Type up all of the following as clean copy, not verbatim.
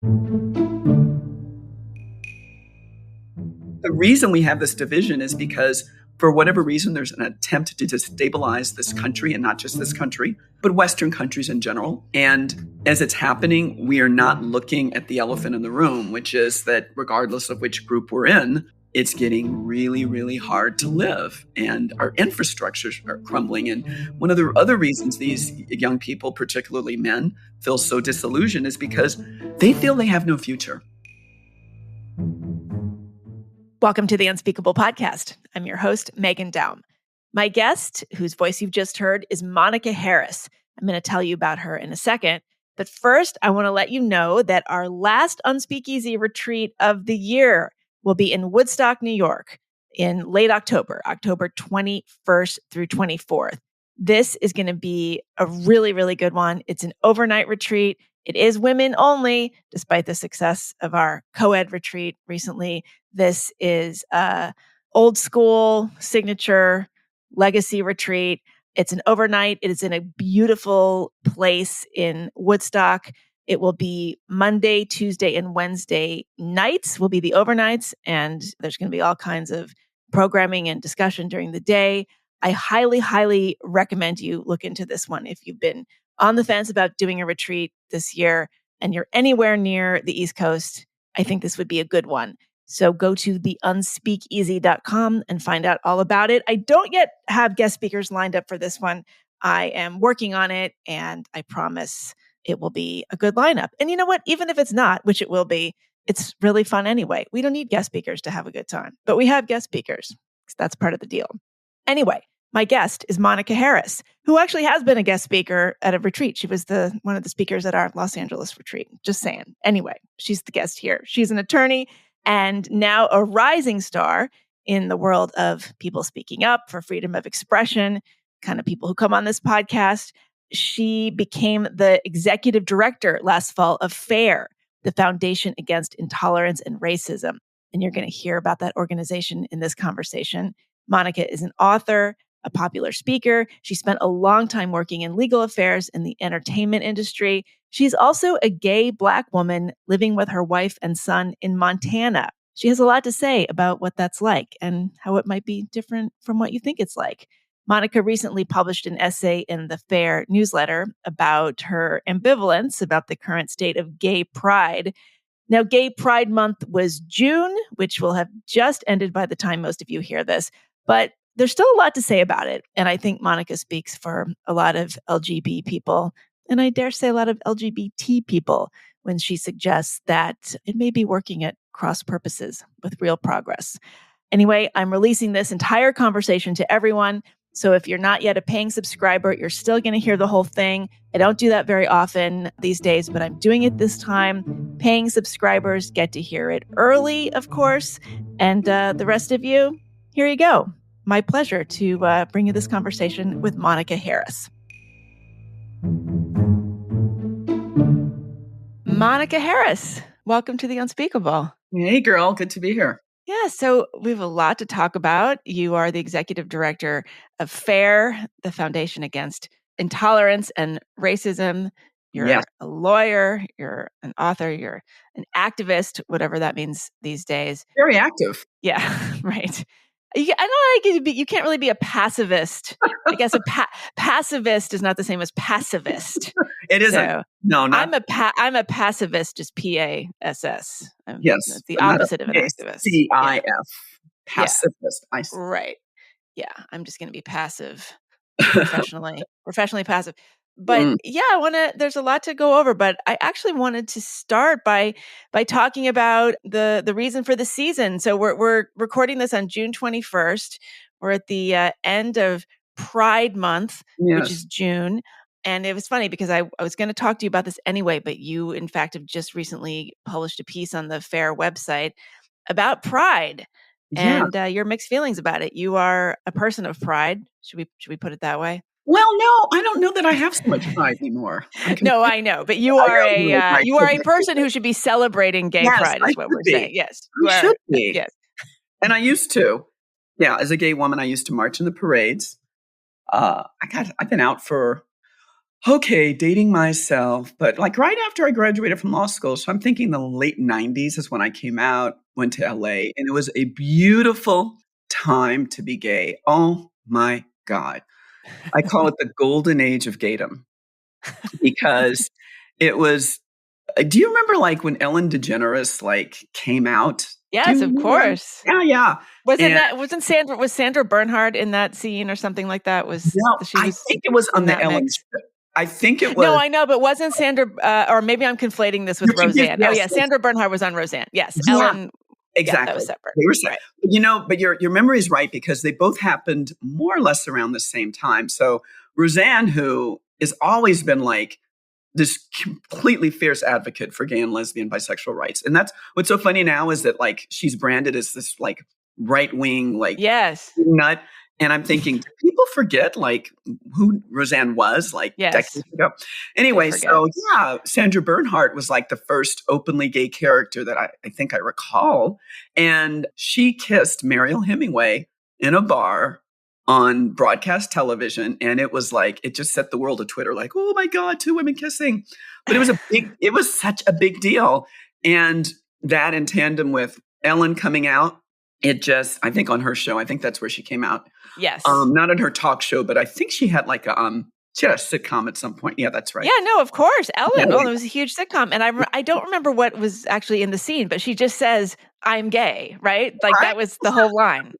The reason we have this division is because, for whatever reason, there's an attempt to destabilize this country, and not just this country, but Western countries in general. And as it's happening, we are not looking at the elephant in the room, which is that regardless of which group we're in, it's getting really, really hard to live, and our infrastructures are crumbling. And one of the other reasons these young people, particularly men, feel so disillusioned is because they feel they have no future. Welcome to the Unspeakable Podcast. I'm your host, Meghan Daum. My guest, whose voice you've just heard, is Monica Harris. I'm going to tell you about her in a second. But first, I want to let you know that our last Unspeakeasy retreat of the year will be in Woodstock, New York in late October, October 21st through 24th. This is going to be a really, really good one. It's an overnight retreat. It is women only, despite the success of our co-ed retreat recently. This is a old school signature legacy retreat. It's an overnight. It is in a beautiful place in Woodstock. It will be Monday, Tuesday, and Wednesday nights will be the overnights. And there's going to be all kinds of programming and discussion during the day. I highly, highly recommend you look into this one if you've been on the fence about doing a retreat this year and you're anywhere near the East Coast. I think this would be a good one. So go to theunspeakeasy.com and find out all about it. I don't yet have guest speakers lined up for this one. I am working on it, and I promise it will be a good lineup. And you know what? Even if it's not, which it will be, it's really fun anyway. We don't need guest speakers to have a good time, but we have guest speakers. That's part of the deal. Anyway, my guest is Monica Harris, who actually has been a guest speaker at a retreat. She was one of the speakers at our Los Angeles retreat. Just saying. Anyway, she's the guest here. She's an attorney and now a rising star in the world of people speaking up for freedom of expression, kind of people who come on this podcast. She became the executive director last fall of FAIR, the Foundation Against Intolerance and Racism. And you're going to hear about that organization in this conversation. Monica is an author, a popular speaker. She spent a long time working in legal affairs in the entertainment industry. She's also a gay Black woman living with her wife and son in Montana. She has a lot to say about what that's like and how it might be different from what you think it's like. Monica recently published an essay in the FAIR newsletter about her ambivalence about the current state of gay pride. Now, Gay Pride Month was June, which will have just ended by the time most of you hear this, but there's still a lot to say about it. And I think Monica speaks for a lot of LGBT people, and I dare say a lot of LGBT people, when she suggests that it may be working at cross purposes with real progress. Anyway, I'm releasing this entire conversation to everyone. So if you're not yet a paying subscriber, you're still going to hear the whole thing. I don't do that very often these days, but I'm doing it this time. Paying subscribers get to hear it early, of course. And the rest of you, here you go. My pleasure to bring you this conversation with Monica Harris. Monica Harris, welcome to The Unspeakable. Hey, girl. Good to be here. Yeah, so we have a lot to talk about. You are the executive director of FAIR, the Foundation Against Intolerance and Racism. You're a lawyer, you're an author, you're an activist, whatever that means these days. Very active. Yeah, right. I don't like you can't really be a pacifist. I guess a pacifist is not the same as pacifist. It isn't. So no, not. I'm a pacifist, just PASS. Yes, it's the opposite of an activist. CIF, pacifist. Yeah. Right. Yeah, I'm just going to be passive, professionally passive. But there's a lot to go over, but I actually wanted to start by talking about the reason for the season. So we're recording this on June 21st. We're at the end of Pride Month, which is June. And it was funny because I was going to talk to you about this anyway, but you, in fact, have just recently published a piece on the FAIR website about Pride and your mixed feelings about it. You are a person of Pride. Should we put it that way? Well, no, I don't know that I have so much pride anymore. No, I know, but you are a person who should be celebrating gay pride, is what we're saying. Yes, you should be. Yes, and I used to. Yeah, as a gay woman, I used to march in the parades. I've been out for Okay, dating myself, but like right after I graduated from law school. So I'm thinking the late 90s is when I came out, went to LA, and it was a beautiful time to be gay. Oh my God. I call it the golden age of gaydom because it was. Do you remember like when Ellen DeGeneres like came out? Do you Yes, of remember that? course. Yeah, yeah. Wasn't And that wasn't Sandra was Sandra Bernhard in that scene or something like that? Was no, she I was think it was in on the that Ellen mix? show. I think it No, was. I know, but wasn't Sandra or maybe I'm conflating this You're with confused. Roseanne. Oh Yes, yeah, yes. Sandra Bernhard was on Roseanne. Yes. Yeah. Ellen, yeah, that was Exactly. separate. They were set. Right. But your memory is right because they both happened more or less around the same time. So Roseanne, who has always been like this completely fierce advocate for gay and lesbian bisexual rights. And that's what's so funny now is that like she's branded as this like right wing like Yes. nut. And I'm thinking, do people forget like who Roseanne was like Yes. decades ago? They Anyway, forget. so yeah, Sandra Bernhardt was like the first openly gay character that I think I recall. And she kissed Mariel Hemingway in a bar on broadcast television. And it was like, it just set the world of Twitter like, oh my God, two women kissing. But it was such a big deal. And that in tandem with Ellen coming out, it just, I think on her show, I think that's where she came out. Yes. Not in her talk show, but I think she had like she had a sitcom at some point. Yeah, that's right. Yeah, no, of course. Yeah, Ellen, well, it was a huge sitcom. And I don't remember what was actually in the scene, but she just says, I'm gay, right? Like right. that was the whole line.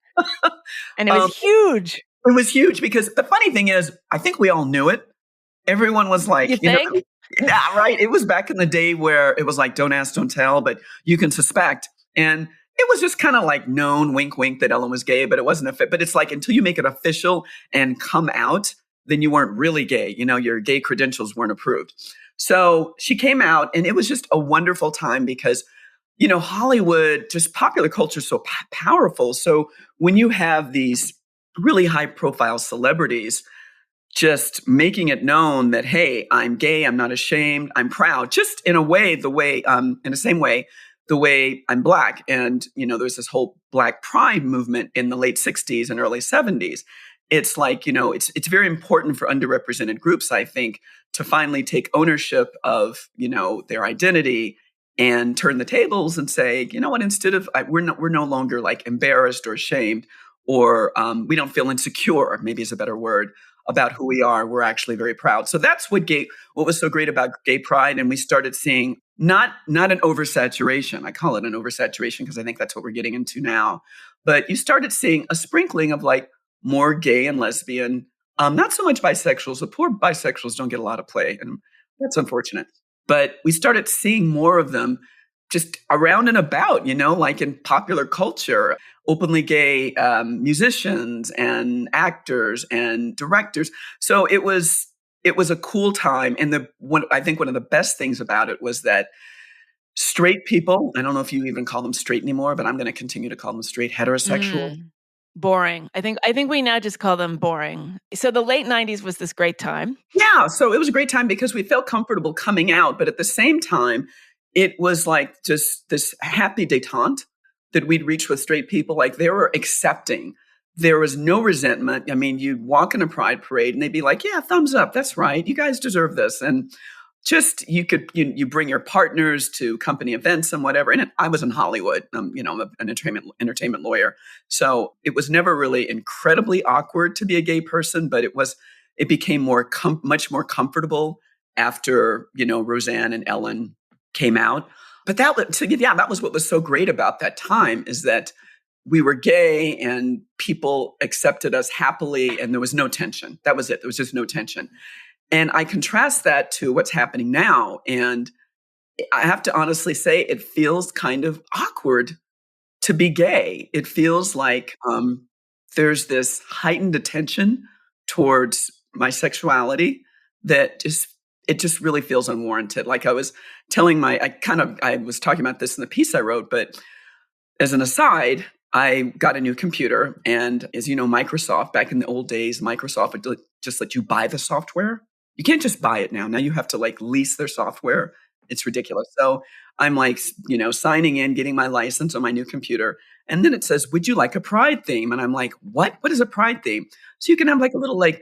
And it was Um, huge. it was huge because the funny thing is, I think we all knew it. Everyone was You like, think? yeah, right. It was back in the day where it was like, don't ask, don't tell, but you can suspect. And it was just kind of like known, wink, wink, that Ellen was gay, but it wasn't a fit. But it's like until you make it official and come out, then you weren't really gay. Your gay credentials weren't approved. So she came out, and it was just a wonderful time because, Hollywood, just popular culture is so powerful. So when you have these really high profile celebrities just making it known that, hey, I'm gay, I'm not ashamed, I'm proud, just in a way, in the same way, the way I'm Black. And, there's this whole Black pride movement in the late 60s and early 70s. It's like, it's very important for underrepresented groups, I think, to finally take ownership of, their identity and turn the tables and say, you know what, instead of, we're no longer like embarrassed or ashamed, or we don't feel insecure, maybe is a better word, about who we are. We're actually very proud. So that's what was so great about gay pride. And we started seeing not an oversaturation. I call it an oversaturation because I think that's what we're getting into now. But you started seeing a sprinkling of like more gay and lesbian, not so much bisexuals. The poor bisexuals don't get a lot of play, and that's unfortunate. But we started seeing more of them just around and about, like in popular culture, openly gay musicians and actors and directors. So it was a cool time. And I think one of the best things about it was that straight people, I don't know if you even call them straight anymore, but I'm going to continue to call them straight heterosexuals. Boring. I think we now just call them boring. So the late 90s was this great time. Yeah, so it was a great time because we felt comfortable coming out, but at the same time, it was like just this happy detente that we'd reached with straight people. Like they were accepting. There was no resentment. I mean, you'd walk in a pride parade and they'd be like, yeah, thumbs up. That's right. You guys deserve this. And just you bring your partners to company events and whatever. And I was in Hollywood. I'm an entertainment lawyer, so it was never really incredibly awkward to be a gay person, but it became much more comfortable after Roseanne and Ellen came out. But that was what was so great about that time, is that we were gay and people accepted us happily, and there was no tension. That was it. There was just no tension. And I contrast that to what's happening now. And I have to honestly say, it feels kind of awkward to be gay. It feels like there's this heightened attention towards my sexuality that it just really feels unwarranted. Like I was telling I was talking about this in the piece I wrote, but as an aside, I got a new computer. And as you know, Microsoft, back in the old days, Microsoft would just let you buy the software. You can't just buy it now. Now you have to like lease their software. It's ridiculous. So I'm like, signing in, getting my license on my new computer. And then it says, would you like a pride theme? And I'm like, what? What is a pride theme? So you can have like a little like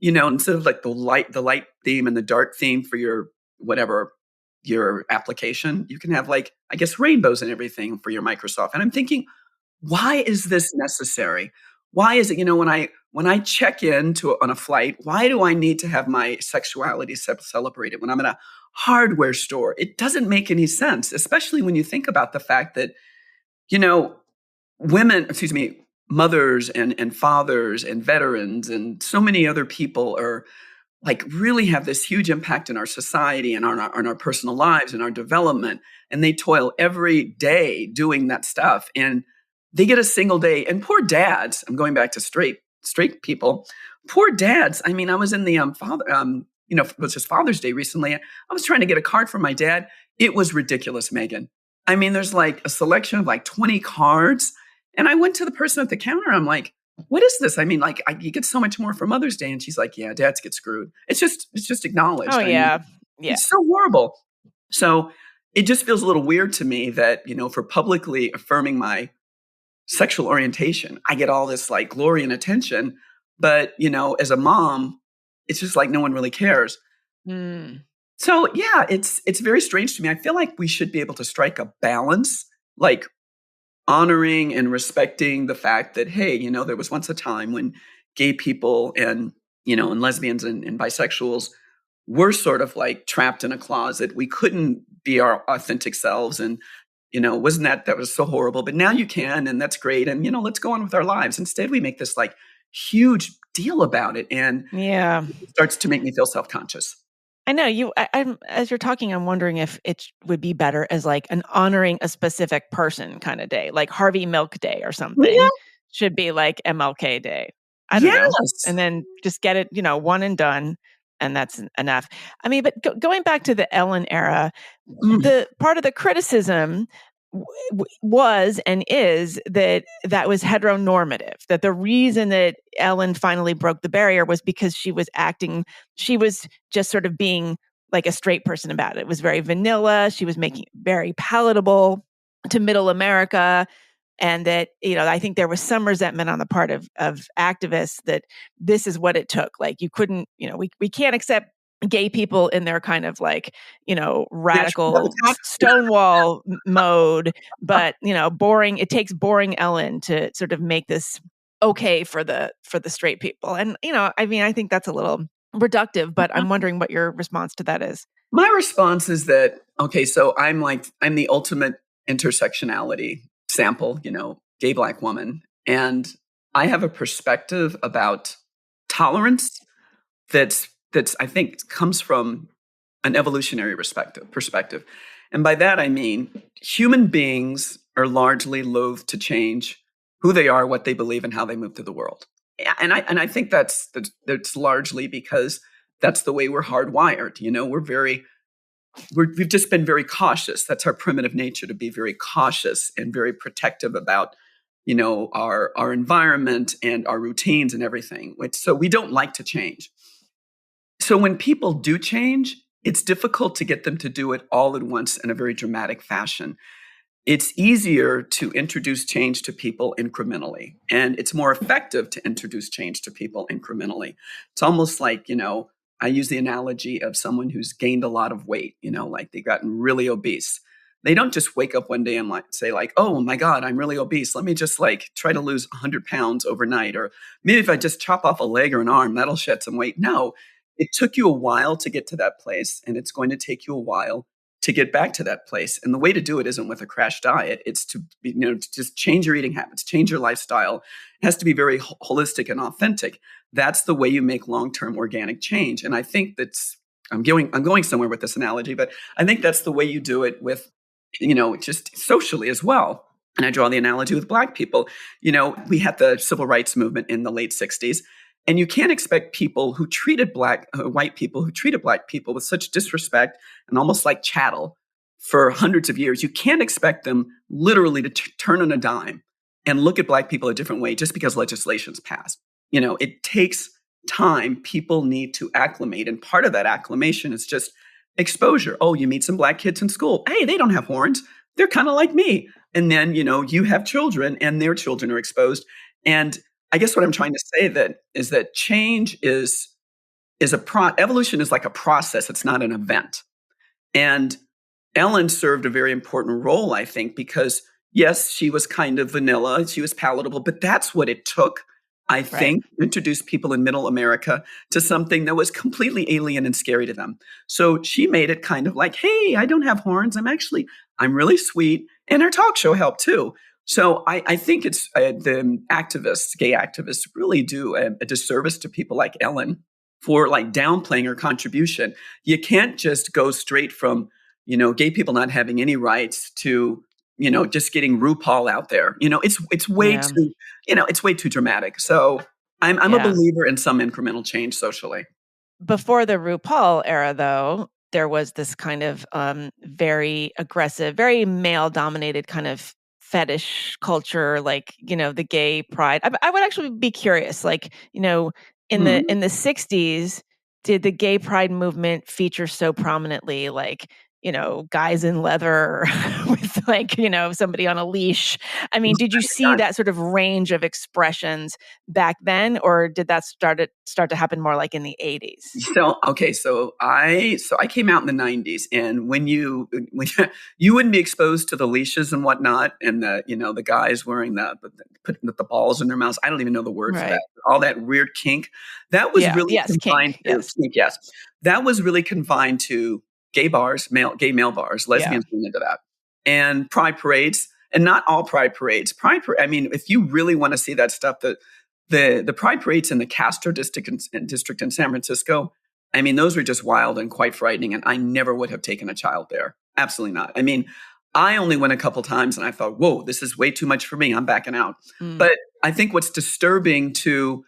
instead of like the light theme and the dark theme for your whatever your application, you can have like, I guess, rainbows and everything for your Microsoft. And I'm thinking, why is this necessary? Why is it, when I check on a flight, why do I need to have my sexuality celebrated when I'm in a hardware store? It doesn't make any sense, especially when you think about the fact that, you know, mothers and fathers and veterans and so many other people are like really have this huge impact in our society and on our personal lives and our development. And they toil every day doing that stuff. And they get a single day. And poor dads, I'm going back to straight people, poor dads. I mean, I was in the it was just Father's Day recently. I was trying to get a card from my dad. It was ridiculous, Megan. I mean, there's like a selection of like 20 cards. And I went to the person at the counter. I'm like, what is this? I mean, like, you get so much more for Mother's Day. And she's like, yeah, dads get screwed. It's just acknowledged. Oh, I mean, yeah. Yeah. it's so horrible. So it just feels a little weird to me that, for publicly affirming my sexual orientation, I get all this like glory and attention. But, as a mom, it's just like no one really cares. Mm. So yeah, it's very strange to me. I feel like we should be able to strike a balance, like honoring and respecting the fact that, hey, there was once a time when gay people and lesbians and bisexuals were sort of like trapped in a closet. We couldn't be our authentic selves. And, wasn't that was so horrible, but now you can, and that's great. And, let's go on with our lives. Instead, we make this like huge deal about it. And Yeah. it starts to make me feel self-conscious. I know I'm as you're talking, I'm wondering if it would be better as like an honoring a specific person kind of day, like Harvey Milk Day or something. Yeah. Should be like MLK Day. I don't know. Yes. And then just get it, one and done. And that's enough. I mean, but going back to the Ellen era, the part of the criticism was and is that was heteronormative, that the reason that Ellen finally broke the barrier was because she was just sort of being like a straight person about it. It was very vanilla. She was making it very palatable to middle America. And that, I think there was some resentment on the part of activists that this is what it took. Like you couldn't, we can't accept gay people in their kind of like, radical Stonewall mode, but, boring. It takes boring Ellen to sort of make this okay for the straight people. And, I mean, I think that's a little reductive, but I'm wondering what your response to that is. My response is that, okay, so I'm the ultimate intersectionality sample, gay Black woman. And I have a perspective about tolerance that's I think comes from an evolutionary perspective. And by that, I mean, human beings are largely loath to change who they are, what they believe, and how they move through the world. And I think that's largely because that's the way we're hardwired. We've just been very cautious. That's our primitive nature, to be very cautious and very protective about, our environment and our routines and everything. So we don't like to change. So when people do change, it's difficult to get them to do it all at once in a very dramatic fashion. It's easier to introduce change to people incrementally, and it's more effective to introduce change to people incrementally. It's almost like, I use the analogy of someone who's gained a lot of weight, like they've gotten really obese. They don't just wake up one day and say like, oh my God, I'm really obese. Let me just like try to lose 100 pounds overnight. Or maybe if I just chop off a leg or an arm, that'll shed some weight. No, it took you a while to get to that place, and it's going to take you a while to get back to that place. And the way to do it isn't with a crash diet. It's to just change your eating habits, change your lifestyle. It has to be very holistic and authentic. That's the way you make long-term organic change. And I think I'm going somewhere with this analogy, but I think that's the way you do it with, just socially as well. And I draw the analogy with Black people. We had the civil rights movement in the late 60s. And you can't expect people who treated white people who treated Black people with such disrespect and almost like chattel for hundreds of years. You can't expect them literally to turn on a dime and look at Black people a different way just because legislation's passed. It takes time. People need to acclimate. And part of that acclimation is just exposure. Oh, you meet some Black kids in school. Hey, they don't have horns. They're kind of like me. And then, you have children and their children are exposed. And I guess what I'm trying to say is that change is evolution is like a process. It's not an event. And Ellen served a very important role, I think, because yes, she was kind of vanilla, she was palatable, but that's what it took, I think, to introduce people in middle America to something that was completely alien and scary to them. So she made it kind of like, hey, I don't have horns. I'm really sweet. And her talk show helped too. So I think it's the activists, gay activists, really do a disservice to people like Ellen for like downplaying her contribution. You can't just go straight from, gay people not having any rights to, just getting RuPaul out there. It's way too, it's way too dramatic. So I'm a believer in some incremental change socially. Before the RuPaul era, though, there was this kind of very aggressive, very male-dominated kind of fetish culture, like, the gay pride. I would actually be curious, like, in the 60s, did the gay pride movement feature so prominently, like, guys in leather with like, somebody on a leash? I mean, did you see that sort of range of expressions back then, or did that start to happen more like in the 80s? So I came out in the 90s, and when you wouldn't be exposed to the leashes and whatnot, and the guys wearing putting the balls in their mouths. I don't even know the word for that. All that weird kink. That was really confined to kink. Yes, that was really confined to gay bars, gay male bars. Lesbians went into that, and pride parades, and not all pride parades. I mean, if you really want to see that stuff, the pride parades in the Castro district in San Francisco, I mean, those were just wild and quite frightening. And I never would have taken a child there. Absolutely not. I mean, I only went a couple times and I thought, whoa, this is way too much for me. I'm backing out. But I think what's disturbing to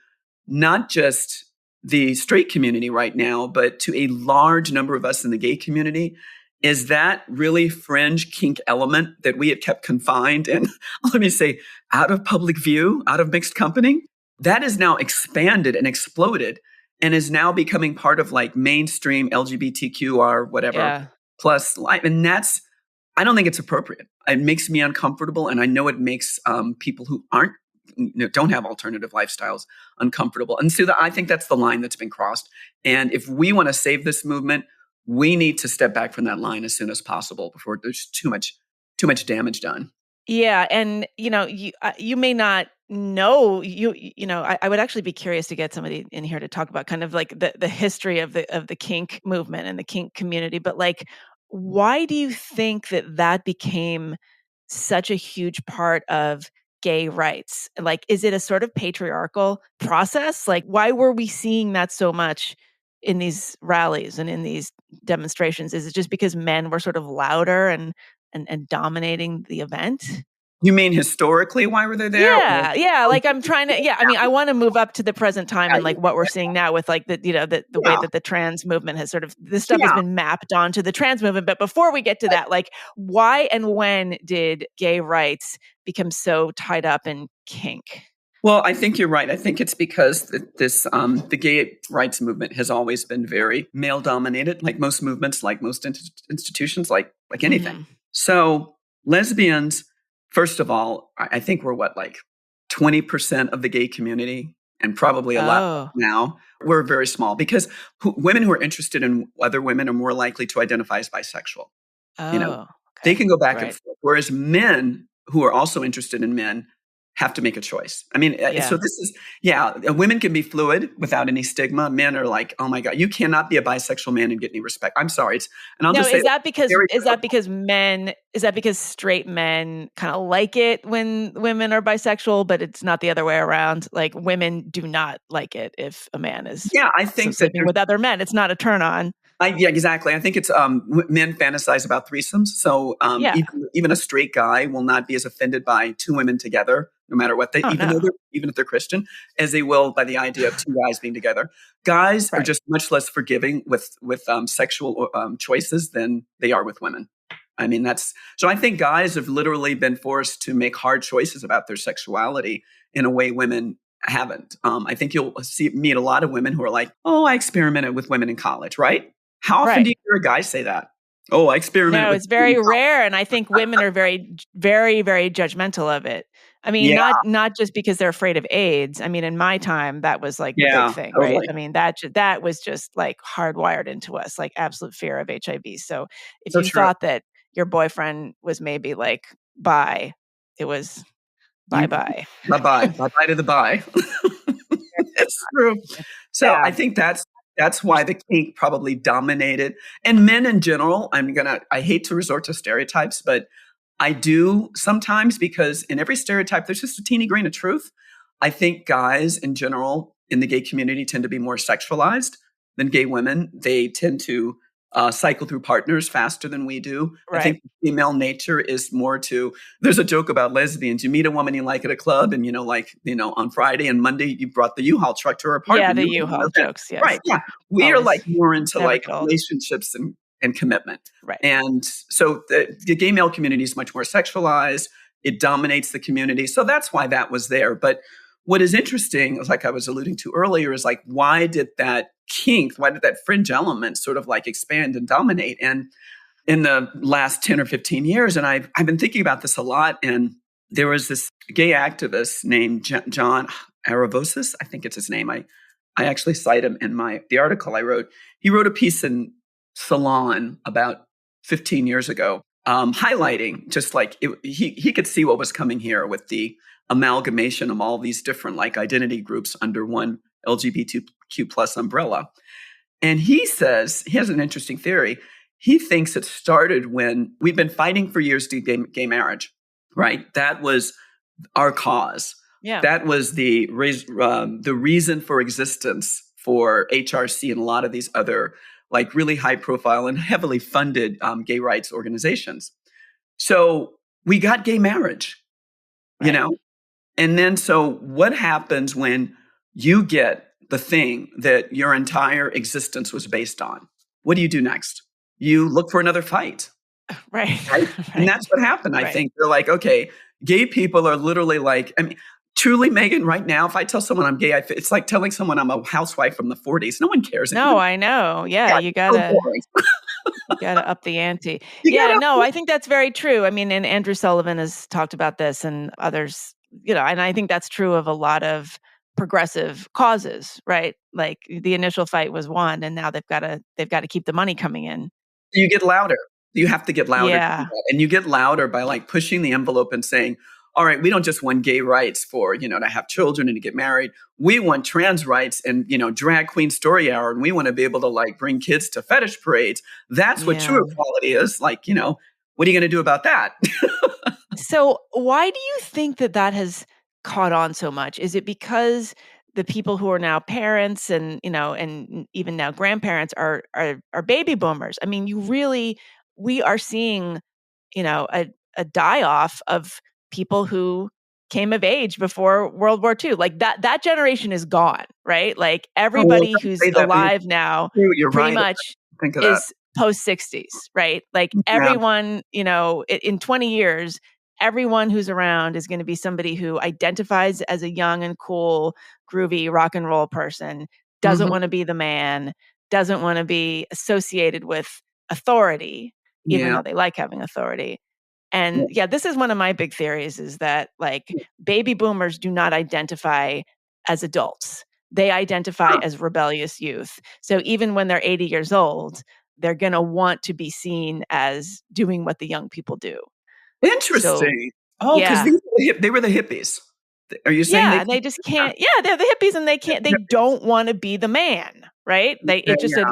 not just the straight community right now, but to a large number of us in the gay community, is that really fringe kink element that we have kept confined and, let me say, out of public view, out of mixed company. That is now expanded and exploded and is now becoming part of like mainstream LGBTQR, whatever, plus life. And I don't think it's appropriate. It makes me uncomfortable. And I know it makes people who don't have alternative lifestyles uncomfortable. And so I think that's the line that's been crossed. And if we want to save this movement, we need to step back from that line as soon as possible before there's too much damage done. Yeah. And, you may not know, I would actually be curious to get somebody in here to talk about kind of like the history of the kink movement and the kink community. But like, why do you think that became such a huge part of gay rights? Like, is it a sort of patriarchal process? Like, why were we seeing that so much in these rallies and in these demonstrations? Is it just because men were sort of louder and dominating the event? You mean historically, why were they there? Yeah. Like I'm trying to, I mean, I want to move up to the present time and like what we're seeing now with like the way that the trans movement has sort of, this stuff has been mapped onto the trans movement. But before we get to that, like why and when did gay rights become so tied up in kink? Well, I think you're right. I think it's because the gay rights movement has always been very male dominated, like most movements, like most institutions, like anything. So lesbians, first of all, I think we're 20% of the gay community, and probably a lot now. We're very small because women who are interested in other women are more likely to identify as bisexual. They can go back and forth. Whereas men who are also interested in men have to make a choice. I mean, so this is, women can be fluid without any stigma. Men are like, oh my God, you cannot be a bisexual man and get any respect. I'm sorry. Is that because straight men kind of like it when women are bisexual, but it's not the other way around? Like women do not like it if a man is I think sleeping with other men. It's not a turn on. Exactly. I think it's men fantasize about threesomes. So even a straight guy will not be as offended by two women together, no matter what even if they're Christian, as they will by the idea of two guys being together. Guys are just much less forgiving with sexual choices than they are with women. I mean, so I think guys have literally been forced to make hard choices about their sexuality in a way women haven't. I think you'll meet a lot of women who are like, oh, I experimented with women in college, right? How often do you hear a guy say that? Oh, I experimented. No, it's very rare. And I think women are very, very, very judgmental of it. I mean, Yeah, not just because they're afraid of AIDS. I mean, in my time, that was like the big yeah, thing, right? totally. I mean, that was just like hardwired into us, like absolute fear of HIV. So if So you true. thought that your boyfriend was maybe like bi, it was bye You bye. bye-bye. Bye-bye to the bye. It's true. So Yeah, I think that's why the kink probably dominated. And men in general, I hate to resort to stereotypes, but I do sometimes because in every stereotype, there's just a teeny grain of truth. I think guys in general in the gay community tend to be more sexualized than gay women. They tend to cycle through partners faster than we do. I right. think female nature is more to, there's a joke about lesbians. You meet a woman you like at a club and, on Friday and Monday, you brought the U-Haul truck to her Yeah, apartment. the You went to an U-Haul event. jokes, yes. Right. Yeah. We are like Always more into never like get old. relationships and commitment. Right. And so the gay male community is much more sexualized. It dominates the community. So that's why that was there. But what is interesting, like I was alluding to earlier, is like, why did that fringe element sort of like expand and dominate? And in the last 10 or 15 years, and I've been thinking about this a lot, and there was this gay activist named John Aravosis, I think it's his name. I actually cite him in the article I wrote. He wrote a piece in Salon about 15 years ago, highlighting just like he could see what was coming here with the amalgamation of all these different like identity groups under one LGBTQ plus umbrella. And he says he has an interesting theory. He thinks it started when we've been fighting for years to gay marriage, right? That was our cause. Yeah. That was the reason for existence for HRC and a lot of these other like really high profile and heavily funded gay rights organizations. So we got gay marriage, you Right. know? And then so what happens when you get the thing that your entire existence was based on? What do you do next? You look for another fight. Right. Right? And Right. that's what happened. I Right. think they're like, okay, gay people are literally like, I mean, truly, Megan, right now, if I tell someone I'm gay, it's like telling someone I'm a housewife from the 40s. No one cares No, anymore. I know. Yeah, Yeah, you it's so gotta boring. you gotta up the ante. You Yeah, gotta, no, I think that's very true. I mean, and Andrew Sullivan has talked about this and others, and I think that's true of a lot of progressive causes, right? Like the initial fight was won and now they've got to keep the money coming in. you get louder. You have to get louder to do Yeah. that. And you get louder by like pushing the envelope and saying, all right, we don't just want gay rights for, to have children and to get married. We want trans rights and, drag queen story hour. And we want to be able to like bring kids to fetish parades. That's what Yeah. true equality is. Like, what are you going to do about that? So, why do you think that that has caught on so much? Is it because the people who are now parents and, and even now grandparents are baby boomers? I mean, we are seeing, a die off of people who came of age before World War II. Like that generation is gone, right? Like Oh, well, everybody don't who's say that, but alive now you're pretty right. much Think of that. is post 60s, right? Like Yeah. everyone, in 20 years, everyone who's around is going to be somebody who identifies as a young and cool, groovy rock and roll person, doesn't Mhm. want to be the man, doesn't want to be associated with authority, even Yeah. though they like having authority. Yeah. And yeah, this is one of my big theories is that like baby boomers do not identify as adults. They identify Huh. as rebellious youth. So even when they're 80 years old, they're going to want to be seen as doing what the young people do. So, Interesting. Oh, because yeah. they were the hippies. Are you saying they Yeah, and came they just can't they're the hippies and they don't wanna be the man, right? It's just yeah.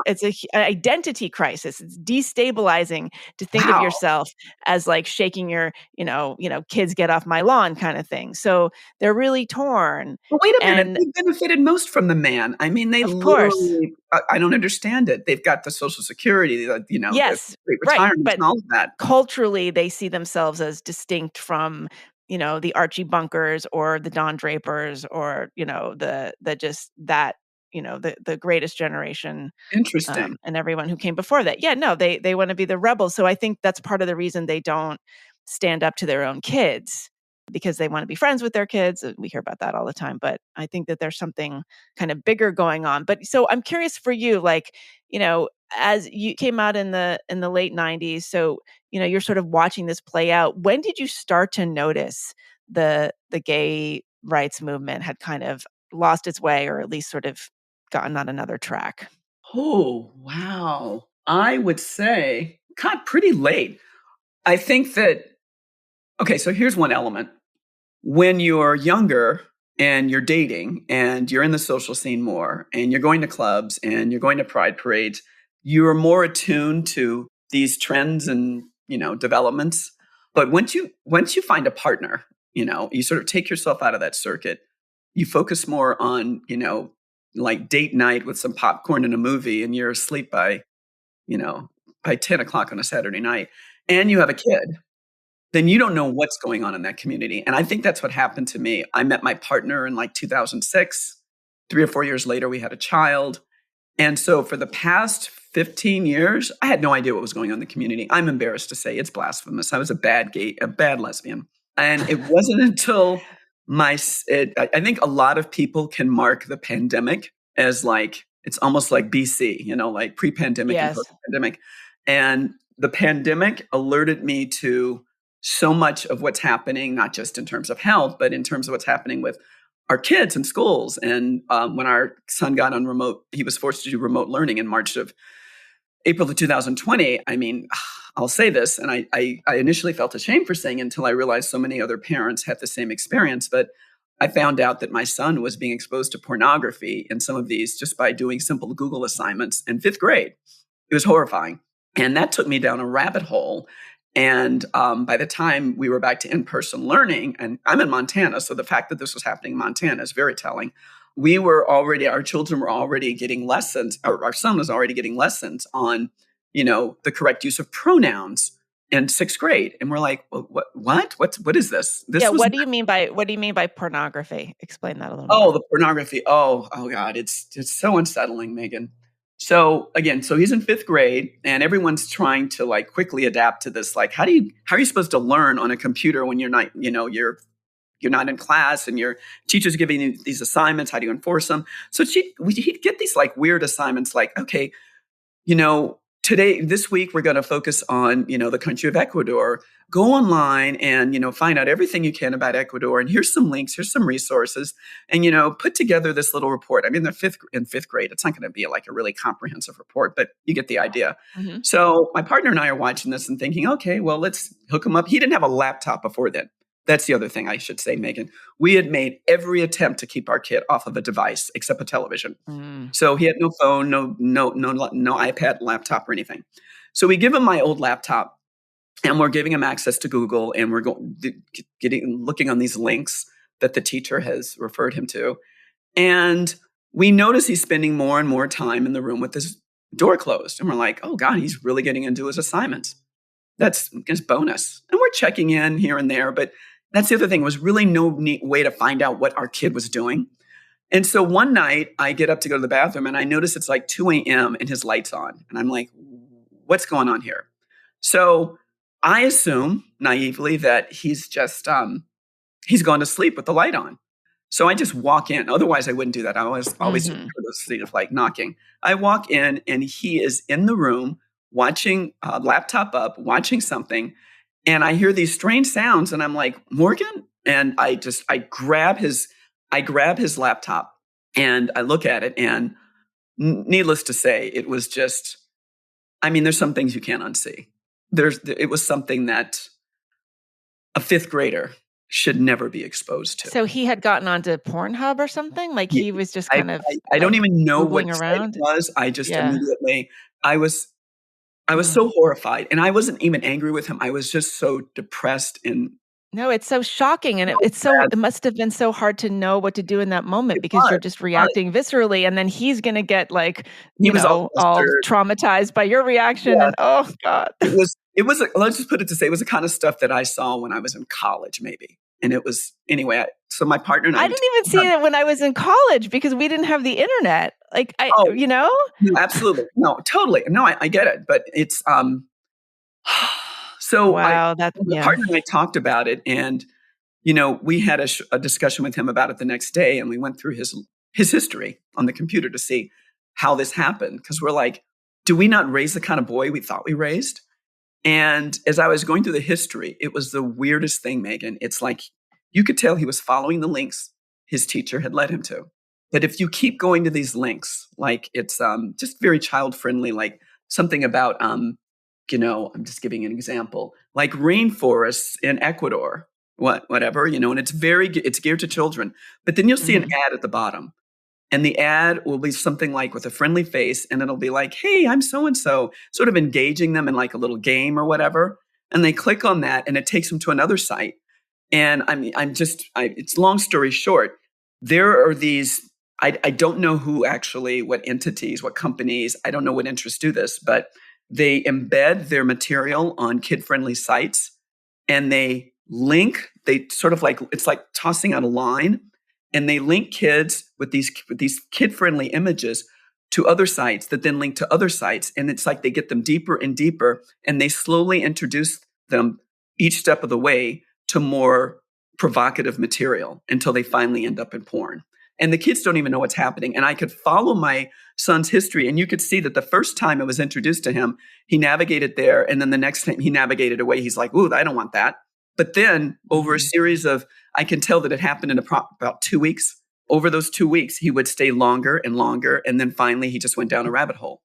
an identity crisis. It's destabilizing to think of Wow. yourself as, like, shaking your, "Kids, get off my lawn," kinda thing. So, they're really torn, But wait a minute, and they benefited most from the man. I mean, they of course. literally I don't understand it. They've got the Social Security, the Yes, great right, retirements but and all of that. culturally, they see themselves as distinct from, the Archie Bunkers or the Don Drapers or, the just that, the greatest generation, Interesting. and everyone who came before that. Yeah, no, they wanna be the rebels. So I think that's part of the reason they don't stand up to their own kids because they wanna be friends with their kids. We hear about that all the time, but I think that there's something kind of bigger going on. But so I'm curious for you, like, as you came out in the late 90s, so, you're sort of watching this play out. When did you start to notice the gay rights movement had kind of lost its way, or at least sort of gotten on another track? Oh, wow. I would say, God, pretty late. I think that, okay, so here's one element. When you're younger and you're dating and you're in the social scene more and you're going to clubs and you're going to pride parades, you're more attuned to these trends and, developments. But once you find a partner, you sort of take yourself out of that circuit. You focus more on, like date night with some popcorn and a movie, and you're asleep you know, by 10 o'clock on a Saturday night, and you have a kid, then you don't know what's going on in that community. And I think that's what happened to me. I met my partner in like 2006. 3 or 4 years later, we had a child. And so for the past 15 years, I had no idea what was going on in the community. I'm embarrassed to say it's blasphemous. I was a bad lesbian. And it wasn't until I think a lot of people can mark the pandemic as like, it's almost like BC, like pre-pandemic and Yes. post-pandemic. And the pandemic alerted me to so much of what's happening, not just in terms of health, but in terms of what's happening with our kids in schools. And when our son got on he was forced to do remote learning in April of 2020. I mean, I'll say this, and I initially felt ashamed for saying it until I realized so many other parents had the same experience. But I found out that my son was being exposed to pornography in some of these just by doing simple Google assignments in 5th grade. It was horrifying. And that took me down a rabbit hole. And by the time we were back to in-person learning, and I'm in Montana, so the fact that this was happening in Montana is very telling. Our children were already getting lessons, or our son was already getting lessons on, the correct use of pronouns in 6th grade. And we're like, well, what is this? What do you mean by pornography? Explain that a little more. more. The pornography. Oh God, it's so unsettling, Megan. So again, he's in 5th grade and everyone's trying to like quickly adapt to this. Like, how are you supposed to learn on a computer when you're not, you're not in class and your teacher's giving you these assignments? How do you enforce them? So he'd get these like weird assignments like, okay, this week we're going to focus on, the country of Ecuador. Go online and, find out everything you can about Ecuador. And here's some links, here's some resources, and, put together this little report. I mean, they're in 5th grade. It's not going to be like a really comprehensive report, but you get the idea. Mm-hmm. So my partner and I are watching this and thinking, okay, well, let's hook him up. He didn't have a laptop before then. That's the other thing I should say, Megan. We had made every attempt to keep our kid off of a device except a television. Mm. So he had no phone, no iPad, laptop, or anything. So we give him my old laptop, and we're giving him access to Google, and we're looking on these links that the teacher has referred him to. And we notice he's spending more and more time in the room with his door closed. And we're like, oh God, he's really getting into his assignments. That's his bonus. And we're checking in here and there, but that's the other thing. It was really no neat way to find out what our kid was doing. And so one night I get up to go to the bathroom and I notice it's like 2 a.m. and his light's on. And I'm like, what's going on here? So I assume naively that he's just, he's gone to sleep with the light on. So I just walk in. Otherwise I wouldn't do that. I always courtesy of like knocking. I walk in and he is in the room watching laptop up, watching something. And I hear these strange sounds and I'm like, Morgan? And I grab his laptop and I look at it, and needless to say, it was just, I mean, there's some things you can't unsee. It was something that a 5th grader should never be exposed to. So he had gotten onto Pornhub or something? Like he was just kind of I don't even know what around. It was. I just immediately, I was so horrified, and I wasn't even angry with him. I was just so depressed and. No, it's so shocking, and it must have been so hard to know what to do in that moment because you're just reacting viscerally, and then he's going to get like all traumatized by your reaction, and oh God. It was let's just put it to say, it was the kind of stuff that I saw when I was in college, maybe. And it was, anyway, so my partner and I didn't even see it when I was in college because we didn't have the internet. Like, Absolutely. No, totally. No, I get it. But it's, so wow, my partner and I talked about it, and, we had a discussion with him about it the next day, and we went through his history on the computer to see how this happened. Because we're like, do we not raise the kind of boy we thought we raised? And as I was going through the history, it was the weirdest thing, Megan. It's like you could tell he was following the links his teacher had led him to. But if you keep going to these links, like it's just very child friendly, like something about, I'm just giving an example, like rainforests in Ecuador, whatever, and it's geared to children. But then you'll see an ad at the bottom. And the ad will be something like with a friendly face, and it'll be like, hey, I'm so-and-so, sort of engaging them in like a little game or whatever. And they click on that and it takes them to another site. And it's long story short, there are these, I don't know who actually, what entities, what companies, I don't know what interests do this, but they embed their material on kid-friendly sites and they sort of like, it's like tossing out a line. And they link kids with these kid-friendly images to other sites that then link to other sites. And it's like they get them deeper and deeper, and they slowly introduce them each step of the way to more provocative material until they finally end up in porn. And the kids don't even know what's happening. And I could follow my son's history, and you could see that the first time it was introduced to him, he navigated there. And then the next time he navigated away, he's like, ooh, I don't want that. But then over a series of, I can tell that it happened in about 2 weeks. Over those 2 weeks, he would stay longer and longer. And then finally, he just went down a rabbit hole.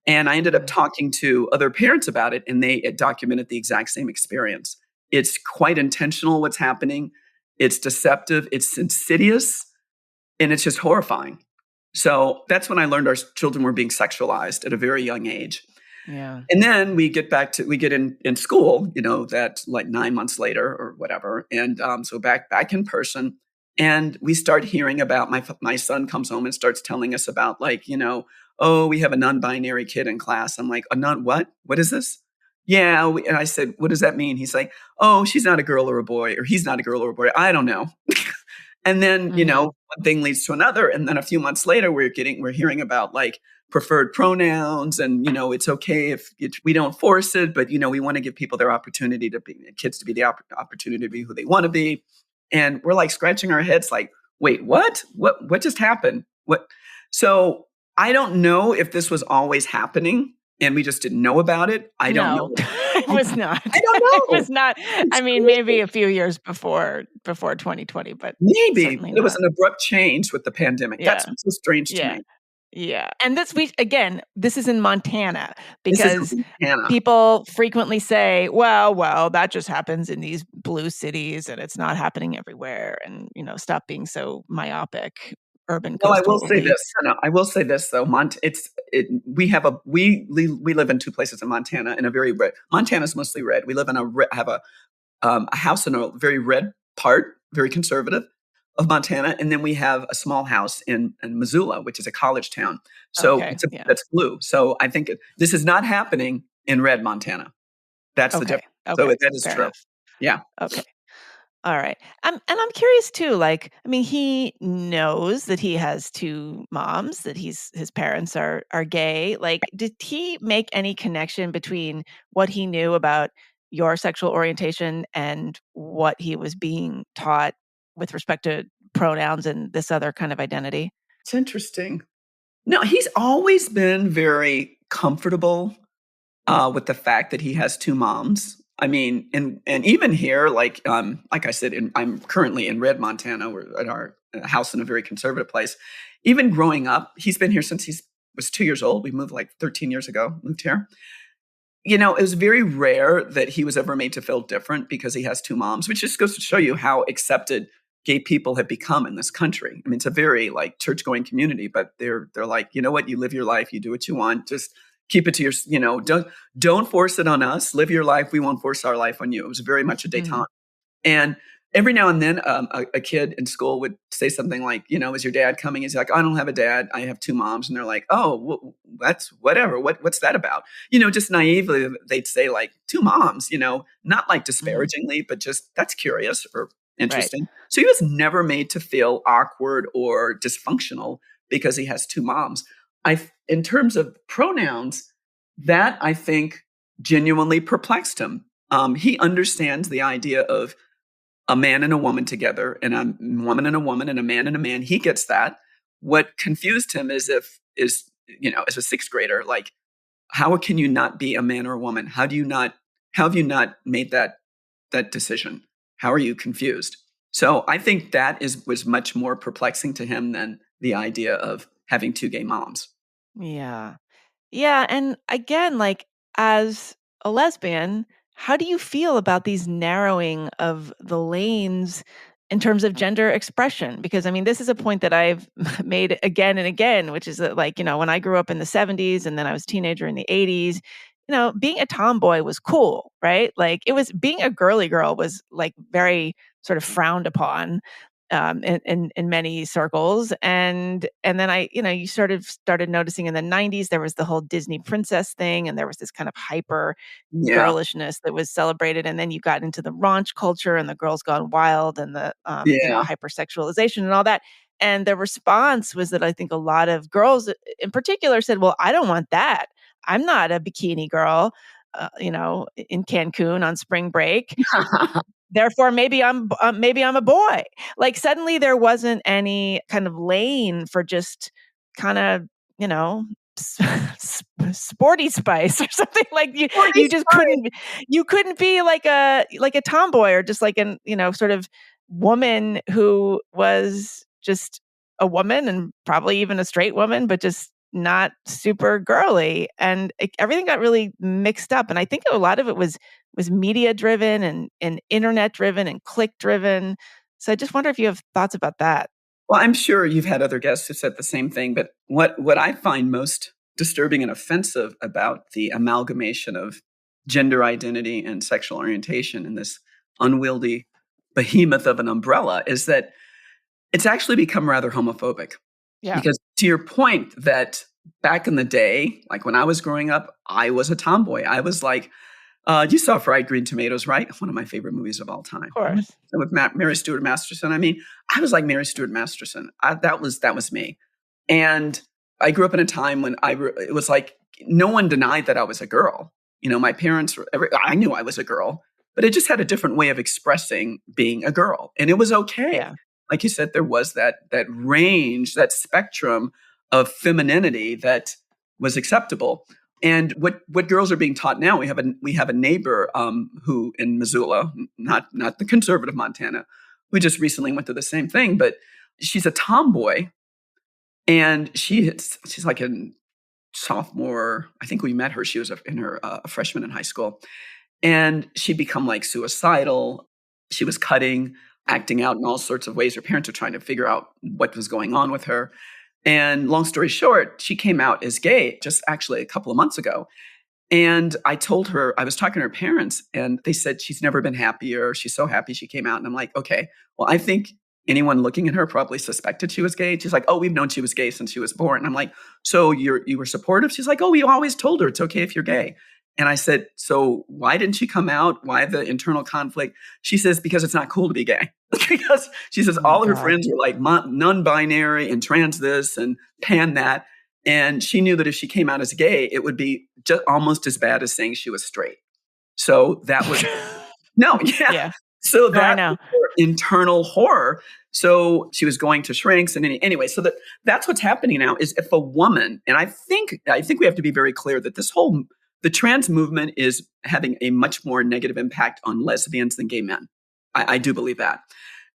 And I ended up talking to other parents about it, and they documented the exact same experience. It's quite intentional what's happening. It's deceptive. It's insidious. And it's just horrifying. So that's when I learned our children were being sexualized at a very young age. Yeah. And then we get in school, that like 9 months later or whatever. And so back in person, and we start hearing about my son comes home and starts telling us about like, oh, we have a non-binary kid in class. I'm like, a non what? What is this? Yeah. And I said, what does that mean? He's like, oh, she's not a girl or a boy, or he's not a girl or a boy. I don't know. And then, one thing leads to another. And then a few months later, we're hearing about like preferred pronouns, and, it's okay if we don't force it, but, we want to give people their opportunity kids to be the opportunity to be who they want to be. And we're like scratching our heads like, wait, what just happened? What? So I don't know if this was always happening and we just didn't know about it. I don't know. It was not. I don't know. It was not. Maybe a few years before 2020, but maybe it was an abrupt change with the pandemic. Yeah. That's what's so strange to me. Yeah. And this is in Montana, because people frequently say, well, that just happens in these blue cities and it's not happening everywhere. And, stop being so myopic. Urban well, I will say this. No, I will say this though. We live in two places in Montana, in a very red. Montana's mostly red. We live in have a house in a very red part, very conservative of Montana, and then we have a small house in Missoula, which is a college town. So that's blue. So I think this is not happening in red Montana. That's the difference. Okay. So that is Fair true. enough. Yeah. Okay. All right. And I'm curious too, he knows that he has two moms, that his parents are gay. Like, did he make any connection between what he knew about your sexual orientation and what he was being taught with respect to pronouns and this other kind of identity? It's interesting. No, he's always been very comfortable with the fact that he has two moms. I mean, and even here, like I said, I'm currently in Red, Montana. We're at our house in a very conservative place. Even growing up, he's been here since he was 2 years old. We moved like 13 years ago, moved here. It was very rare that he was ever made to feel different because he has two moms, which just goes to show you how accepted gay people have become in this country. I mean, it's a very like church-going community, but they're like, you know what, you live your life, you do what you want, just keep it to your, don't force it on us. Live your life. We won't force our life on you. It was very much a détente. And every now and then a kid in school would say something like, is your dad coming? He's like, I don't have a dad. I have two moms. And they're like, oh, that's whatever. What's that about? Just naively, they'd say like two moms, not like disparagingly, but just that's curious or interesting. Right. So he was never made to feel awkward or dysfunctional because he has two moms. In terms of pronouns, that I think genuinely perplexed him. He understands the idea of a man and a woman together, and a woman and a woman, and a man. He gets that. What confused him is as a sixth grader, like, how can you not be a man or a woman? How have you not made that decision? How are you confused? So I think that was much more perplexing to him than the idea of having two gay moms. Yeah. Yeah, and again, like, as a lesbian, how do you feel about these narrowing of the lanes in terms of gender expression? Because, I mean, this is a point that I've made again and again, which is that, like, when I grew up in the 70s and then I was a teenager in the 80s, being a tomboy was cool, right? Like, being a girly girl was, like, very sort of frowned upon in many circles. And then you sort of started noticing in the 90s there was the whole Disney princess thing, and there was this kind of hyper Yeah. girlishness that was celebrated. And then you got into the raunch culture and the girls gone wild and the Yeah. hypersexualization and all that. And the response was that I think a lot of girls in particular said, well, I don't want that. I'm not a bikini girl, in Cancun on spring break. Therefore, maybe I'm a boy. Like, suddenly there wasn't any kind of lane for just kind of, you know, sporty spice or something. Like, you just couldn't be like a tomboy, or just like an, sort of woman who was just a woman, and probably even a straight woman, but just not super girly. And everything got really mixed up. And I think a lot of it was media driven and internet driven and click driven. So I just wonder if you have thoughts about that. Well, I'm sure you've had other guests who said the same thing, but what I find most disturbing and offensive about the amalgamation of gender identity and sexual orientation in this unwieldy behemoth of an umbrella is that it's actually become rather homophobic. Yeah, Because to your point that back in the day, like when I was growing up, I was a tomboy. I was like, you saw Fried Green Tomatoes, right? One of my favorite movies of all time. of course. With Mary Stuart Masterson. I mean, I was like Mary Stuart Masterson. That was me. And I grew up in a time when it was like no one denied that I was a girl. My parents I knew I was a girl, but it just had a different way of expressing being a girl, and it was okay. Yeah. Like you said, there was that range, that spectrum of femininity that was acceptable. And what girls are being taught now, we have a neighbor who in Missoula, not the conservative Montana, who just recently went through the same thing, but she's a tomboy, and she's like a sophomore. I think we met her. She was a freshman in high school, and she'd become like suicidal. She was cutting, acting out in all sorts of ways. Her parents were trying to figure out what was going on with her. And long story short, she came out as gay just actually a couple of months ago. And I told her, I was talking to her parents, and they said she's never been happier. She's so happy she came out. And I'm like, okay, well, I think anyone looking at her probably suspected she was gay. She's like, oh, we've known she was gay since she was born. And I'm like, so you were supportive? She's like, oh, we always told her it's okay if you're gay. And I said, so why didn't she come out? Why the internal conflict? She says, because it's not cool to be gay. Because she says all her friends were like non-binary and trans this and pan that. And she knew that if she came out as gay, it would be just almost as bad as saying she was straight. So that was, no, yeah. Yeah. So No, I that know. was her internal horror. So she was going to shrinks. And anyway, so that's what's happening now is if a woman, and I think we have to be very clear that the trans movement is having a much more negative impact on lesbians than gay men. I do believe that.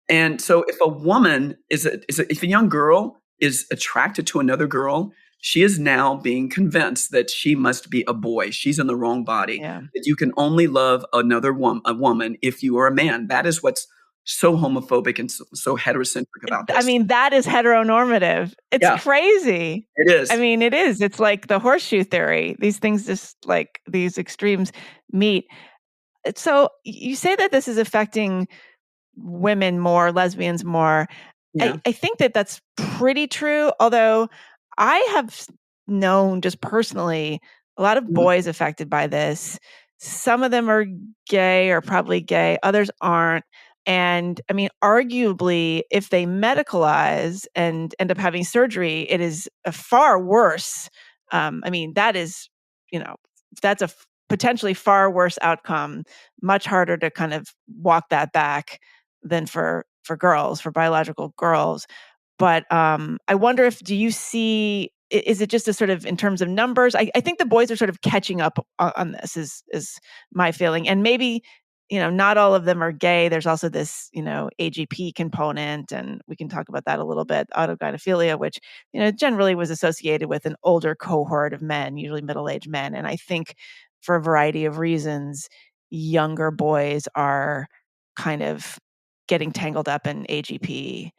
And so if a woman if a young girl is attracted to another girl, she is now being convinced that she must be a boy. She's in the wrong body. Yeah. That you can only love a woman if you are a man. That is what's so homophobic and so heterocentric about this. I mean, that is heteronormative. It's crazy. It is. I mean, it is. It's like the horseshoe theory. These things just like these extremes meet. So you say that this is affecting women more, lesbians more. Yeah. I think that that's pretty true. Although I have known just personally a lot of boys affected by this. Some of them are gay or probably gay. Others aren't. And I mean, arguably, if they medicalize and end up having surgery, it is a far worse. I mean, that is, that's a potentially far worse outcome, much harder to kind of walk that back than for girls, for biological girls. But I wonder do you see, is it just a sort of in terms of numbers? I think the boys are sort of catching up on this is my feeling. And maybe not all of them are gay. There's also this, AGP component, and we can talk about that a little bit, autogynephilia, which, generally was associated with an older cohort of men, usually middle-aged men. And I think for a variety of reasons, younger boys are kind of getting tangled up in AGP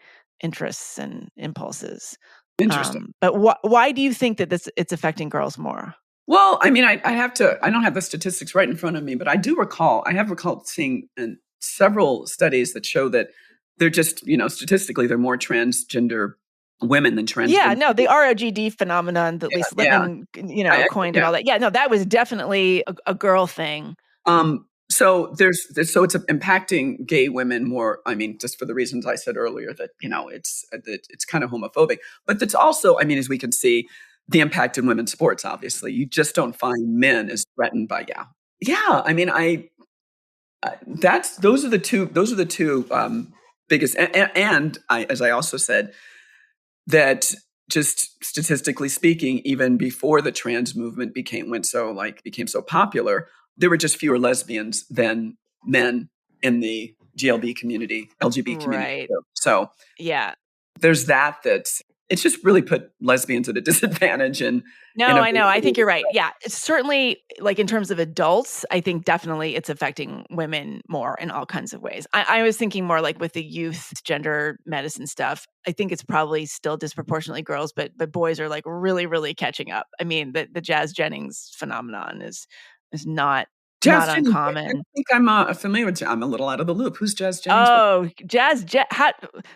interests and impulses. Interesting. But why do you think that it's affecting girls more? Well, I mean, I don't have the statistics right in front of me, but I have recalled seeing several studies that show that they're just, statistically, they're more transgender women than transgender. Yeah, no, the ROGD phenomenon that Lisa Lippman, coined and all that. Yeah, no, that was definitely a girl thing. So so it's impacting gay women more. I mean, just for the reasons I said earlier, that it's kind of homophobic, but that's also, I mean, as we can see, the impact in women's sports. Obviously, you just don't find men as threatened by yeah. I mean, those are the two biggest, and as I also said, that just statistically speaking, even before the trans movement became so popular, there were just fewer lesbians than men in the LGBT community. Right. So yeah, there's that's it's just really put lesbians at a disadvantage. No, I know. I think you're right. Yeah, it's certainly, like, in terms of adults, I think definitely it's affecting women more in all kinds of ways. I was thinking more like with the youth gender medicine stuff. I think it's probably still disproportionately girls, but boys are like really, really catching up. I mean, the Jazz Jennings phenomenon is not uncommon. I think I'm familiar with. I'm a little out of the loop. Who's Jazz Jennings? Oh,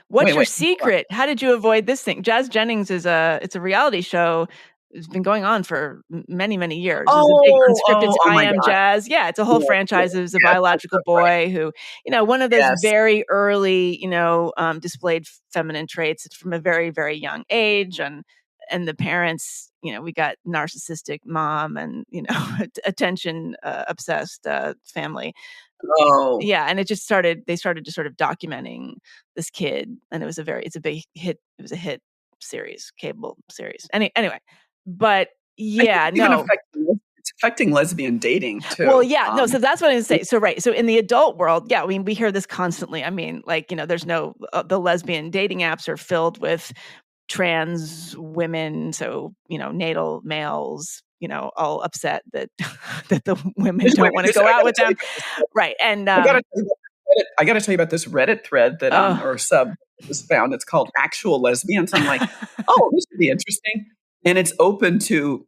what's your secret? How did you avoid this thing? Jazz Jennings it's a reality show. It's been going on for many, many years. It's a big unscripted I Am Jazz. Yeah, it's a whole franchise. It was a biological boy who, one of those very early, displayed feminine traits from a very, very young age. And the parents, we got narcissistic mom and, attention obsessed family. Oh, Yeah, and they started just sort of documenting this kid, and it's a big hit. It was a hit series, cable series. Anyway, but yeah, no. It's affecting lesbian dating too. Well, yeah, no. So that's what I was saying. So right. So in the adult world, yeah, I mean, we hear this constantly. I mean, like, there's no the lesbian dating apps are filled with trans women, so natal males, all upset that that the women don't want to go out with them, right? And I gotta tell you about this Reddit thread that or sub was found. It's called "Actual Lesbians." I'm like, oh, this would be interesting, and it's open to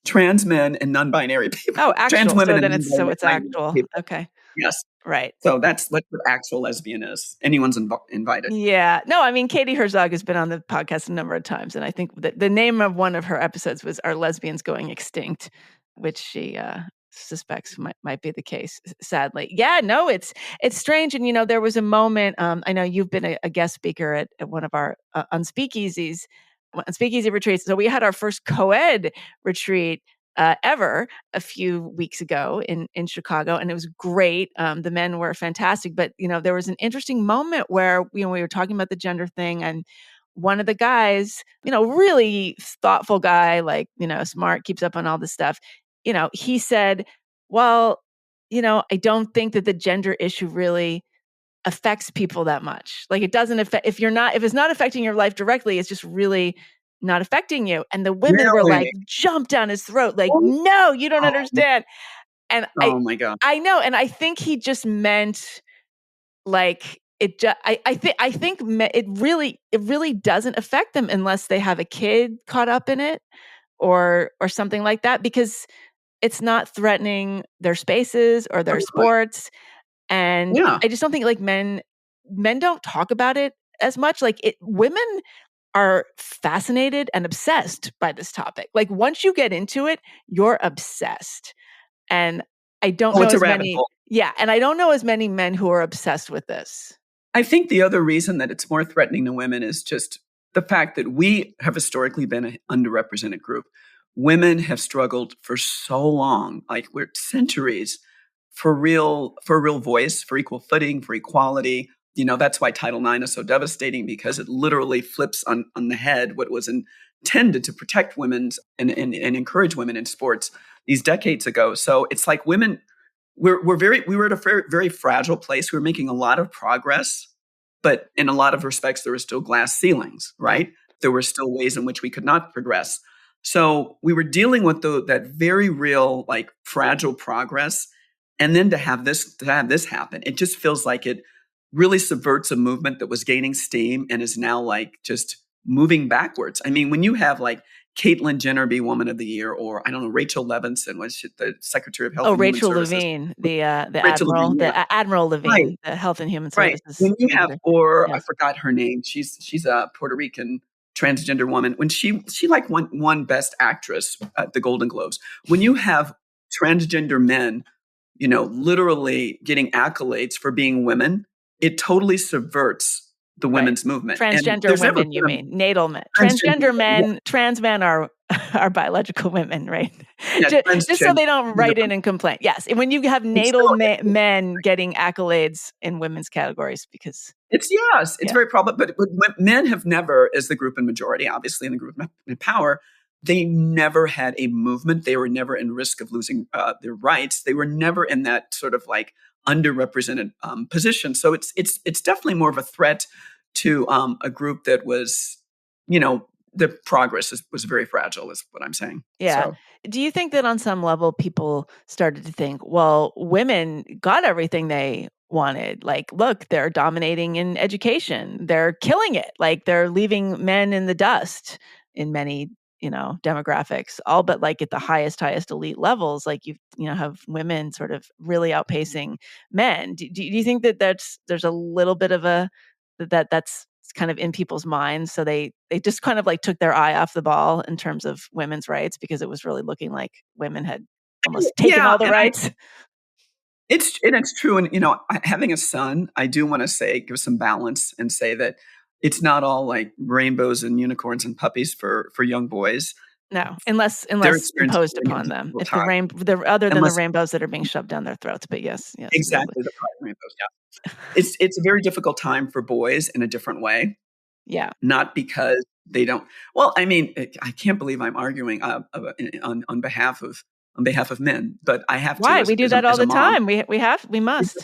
trans men and non-binary people. Oh, actual. Trans women. So then it's actual. People. Okay. Yes. Right. So that's what actual lesbian is. Anyone's invited. Yeah. No, I mean, Katie Herzog has been on the podcast a number of times. And I think that the name of one of her episodes was Are Lesbians Going Extinct? Which she suspects might be the case, sadly. Yeah, no, it's strange. And, there was a moment, I know you've been a guest speaker at one of our Unspeakeasy retreats. So we had our first co-ed retreat ever a few weeks ago in Chicago. And it was great. The men were fantastic. But, there was an interesting moment where, we were talking about the gender thing, and one of the guys, really thoughtful guy, like, smart, keeps up on all this stuff. He said, well, I don't think that the gender issue really affects people that much. Like, it doesn't affect, if it's not affecting your life directly, it's just really not affecting you. And the women were like, jumped down his throat, like, no, you don't understand. And oh my God. I know. And I think he just meant, like, I think it really doesn't affect them unless they have a kid caught up in it or something like that, because it's not threatening their spaces or their sports. And I just don't think, like, men don't talk about it as much. Like, women are fascinated and obsessed by this topic. Like, once you get into it, you're obsessed. And I don't know as many. Yeah, and I don't know as many men who are obsessed with this. I think the other reason that it's more threatening to women is just the fact that we have historically been an underrepresented group. Women have struggled for so long, like we're centuries, for real voice, for equal footing, for equality. That's why Title IX is so devastating, because it literally flips on the head what was intended to protect women and encourage women in sports these decades ago. So it's like women we were at a very, very fragile place. We were making a lot of progress, but in a lot of respects, there were still glass ceilings, right? There were still ways in which we could not progress. So we were dealing with that very real, like fragile progress. And then to have this happen, it just feels like it really subverts a movement that was gaining steam and is now like just moving backwards. I mean, when you have like Caitlyn Jenner be Woman of the Year, or I don't know, Rachel Levinson was the Secretary of Health and Human Rachel Services. Levine, the Rachel Admiral, Levine, yeah. Admiral Levine, Right. the Health and Human Right. Services. When you have, or Yes. I forgot her name. She's a Puerto Rican transgender woman. When she like won Best Actress at the Golden Globes. When you have transgender men, literally getting accolades for being women, it totally subverts the women's movement. Transgender women, you mean? Natal men. Transgender men, yeah. Trans men are biological women, right? Yeah, just so they don't write in and complain. Yes, when you have natal men getting accolades in women's categories, because it's very problematic. But men have never, as the group in majority, obviously in the group in power, they never had a movement. They were never in risk of losing their rights. They were never in that sort of like underrepresented position. So it's definitely more of a threat to a group that was, the progress was very fragile, is what I'm saying. Yeah. So. Do you think that on some level people started to think, well, women got everything they wanted? Like, look, they're dominating in education. They're killing it. Like, they're leaving men in the dust in many, demographics, all but like at the highest elite levels. Like you have women sort of really outpacing men. Do you think that there's a little bit of that's kind of in people's minds, so they just kind of like took their eye off the ball in terms of women's rights, because it was really looking like women had almost taken all the rights? It's true. And, having a son, I do want to give some balance and say that it's not all like rainbows and unicorns and puppies for young boys. No, unless imposed upon them. If the other than the rainbows that are being shoved down their throats. But yes. Exactly. The rainbows. Yeah. It's a very difficult time for boys in a different way. Yeah. Not because they don't. Well, I mean, I can't believe I'm arguing on behalf of men, but I have to. Why? We do that all the time. We must.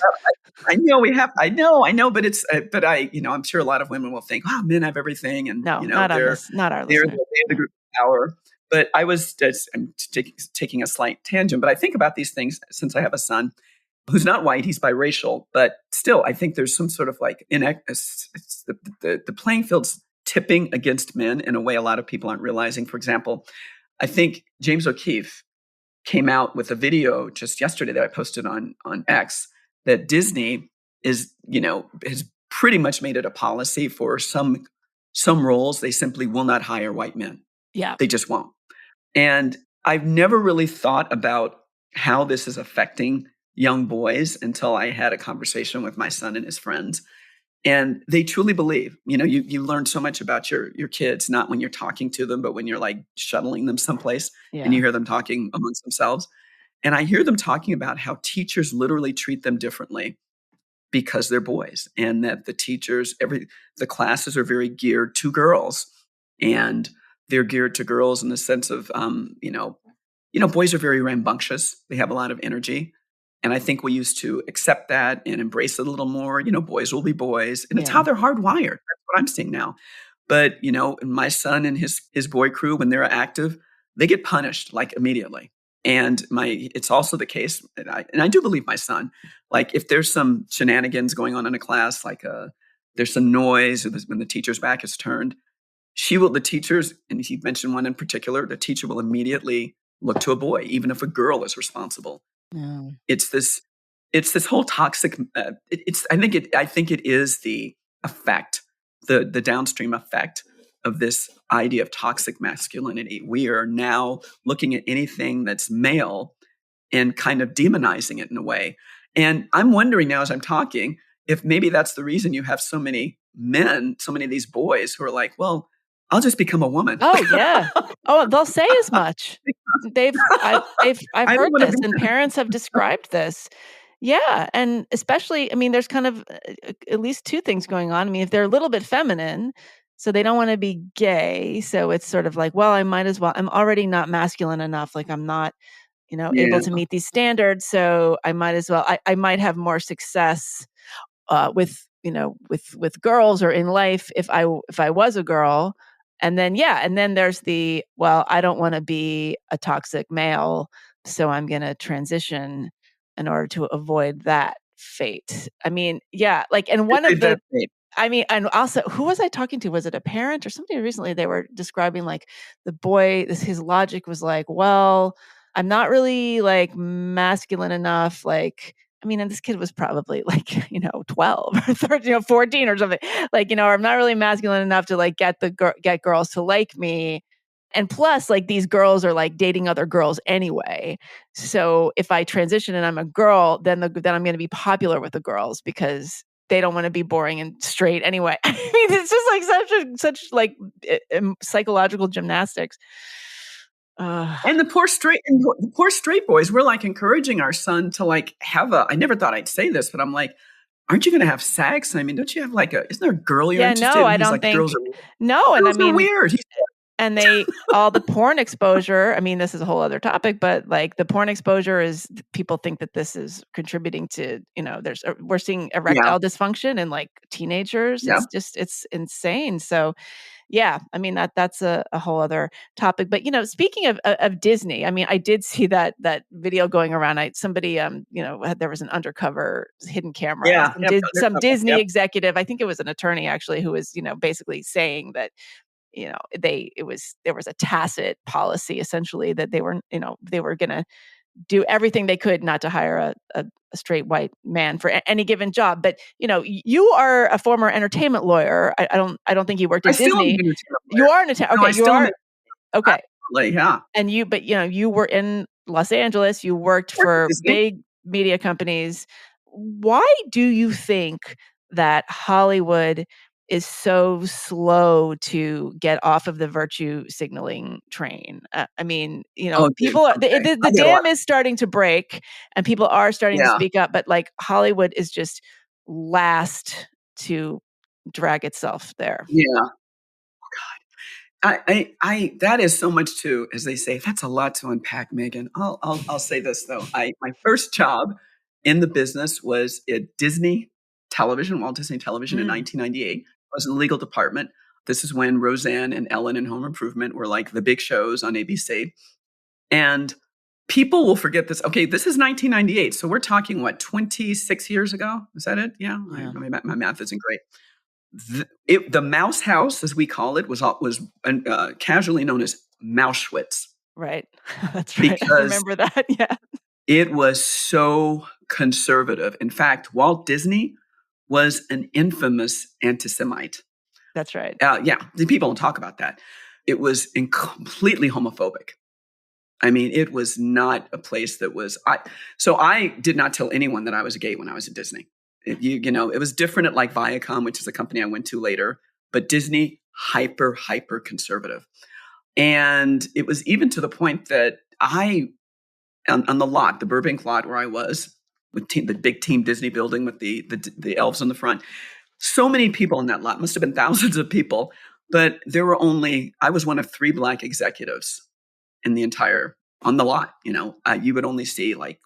I know we have. I know, but I'm sure a lot of women will think, "Oh, men have everything," and not our they're listener. the group of power. But I'm taking a slight tangent, but I think about these things since I have a son who's not white, he's biracial, but still, I think there's some sort of like the playing field's tipping against men in a way a lot of people aren't realizing. For example, I think James O'Keefe came out with a video just yesterday that I posted on X that Disney has pretty much made it a policy for some roles. They simply will not hire white men. Yeah, they just won't. And I've never really thought about how this is affecting young boys until I had a conversation with my son and his friends. And they truly believe, you learn so much about your kids, not when you're talking to them, but when you're like shuttling them someplace and you hear them talking amongst themselves. And I hear them talking about how teachers literally treat them differently because they're boys, and that the teachers, the classes are very geared to girls, and they're geared to girls in the sense of, boys are very rambunctious. They have a lot of energy. And I think we used to accept that and embrace it a little more. Boys will be boys. And it's how they're hardwired. That's what I'm seeing now. But, my son and his boy crew, when they're active, they get punished like immediately. And it's also the case, and I do believe my son, like if there's some shenanigans going on in a class, like there's some noise when the teacher's back is turned, the teachers, and he mentioned one in particular, the teacher will immediately look to a boy, even if a girl is responsible. No. It's this whole toxic. I think it is the effect, the downstream effect of this idea of toxic masculinity. We are now looking at anything that's male and kind of demonizing it in a way. And I'm wondering now, as I'm talking, if maybe that's the reason you have so many men, so many of these boys who are like, well, I'll just become a woman. Oh yeah. Oh, they'll say as much. I've heard this, and parents have described this. Yeah, and especially, there's kind of at least two things going on. If they're a little bit feminine, so they don't want to be gay, so it's sort of like, well, I might as well. I'm already not masculine enough. Like I'm not able Yeah. to meet these standards. So I might as well, I might have more success with girls or in life if I was a girl. And then there's I don't want to be a toxic male, so I'm going to transition in order to avoid that fate. I mean, yeah, like, and one of the, That's it. I mean, and also, who was I talking to? Was it a parent or somebody recently? They were describing like the boy, his logic was like, well, I'm not really like masculine enough. Like, I mean, and this kid was probably like, 12 or 13, 14 or something. Like, I'm not really masculine enough to like get girls to like me. And plus, like, these girls are like dating other girls anyway. So if I transition and I'm a girl, then I'm going to be popular with the girls because they don't want to be boring and straight anyway. I mean, it's just like such like psychological gymnastics. And the poor straight boys, we're like encouraging our son to like have I never thought I'd say this, but I'm like, aren't you going to have sex? I mean, don't you have like isn't there a girl you're Yeah, interested no, in? I He's don't like, think, girls no. And I are mean, weird. and all the porn exposure, I mean, this is a whole other topic, but like the porn exposure is, people think that this is contributing to, we're seeing Yeah. erectile dysfunction in like teenagers. Yeah. It's insane. So yeah, I mean, that's a whole other topic. But speaking of Disney, I mean, I did see that video going around. Somebody there was an undercover hidden camera. Yeah. Yep. Some Undercover. Disney Yep. executive, I think it was an attorney actually, who was basically saying that there was a tacit policy essentially that they were going to do everything they could not to hire a straight white man for any given job. But you are a former entertainment lawyer. I don't think you worked I at still am Disney. an entertainment You lawyer. are an entertainment. No, Okay, I you still am. are. Okay, Absolutely. Yeah. and you were in Los Angeles. You worked Work at for Disney. big media companies. Why do you think that Hollywood is so slow to get off of the virtue signaling train? I mean, Oh, dude. people are, Okay. the I get a lot. dam is starting to break and people are starting to Yeah. speak up, but like Hollywood is just last to drag itself there. Yeah. That is so much too, as they say, that's a lot to unpack, Megan. I'll say this though. My first job in the business was at Disney Television, Walt Disney Television in 1998. I was in the legal department. This is when Roseanne and Ellen and Home Improvement were like the big shows on ABC. And people will forget this. Okay, this is 1998. So we're talking, what, 26 years ago? Is that it? Yeah. Yeah. My math isn't great. The Mouse House, as we call it, was casually known as Mauschwitz. Right. That's right. I Because remember that. Yeah. it was so conservative. In fact, Walt Disney was an infamous anti-Semite. That's right. Yeah, the people don't talk about that. It was completely homophobic. I mean, it was not a place that was. So I did not tell anyone that I was gay when I was at Disney. It was different at like Viacom, which is a company I went to later, but Disney, hyper conservative. And it was even to the point that on the lot, the Burbank lot where I was, with the big Team Disney building with the elves on the front, so many people in that lot, must have been thousands of people, but I was one of 3 Black executives in the entire, on the lot. You would only see like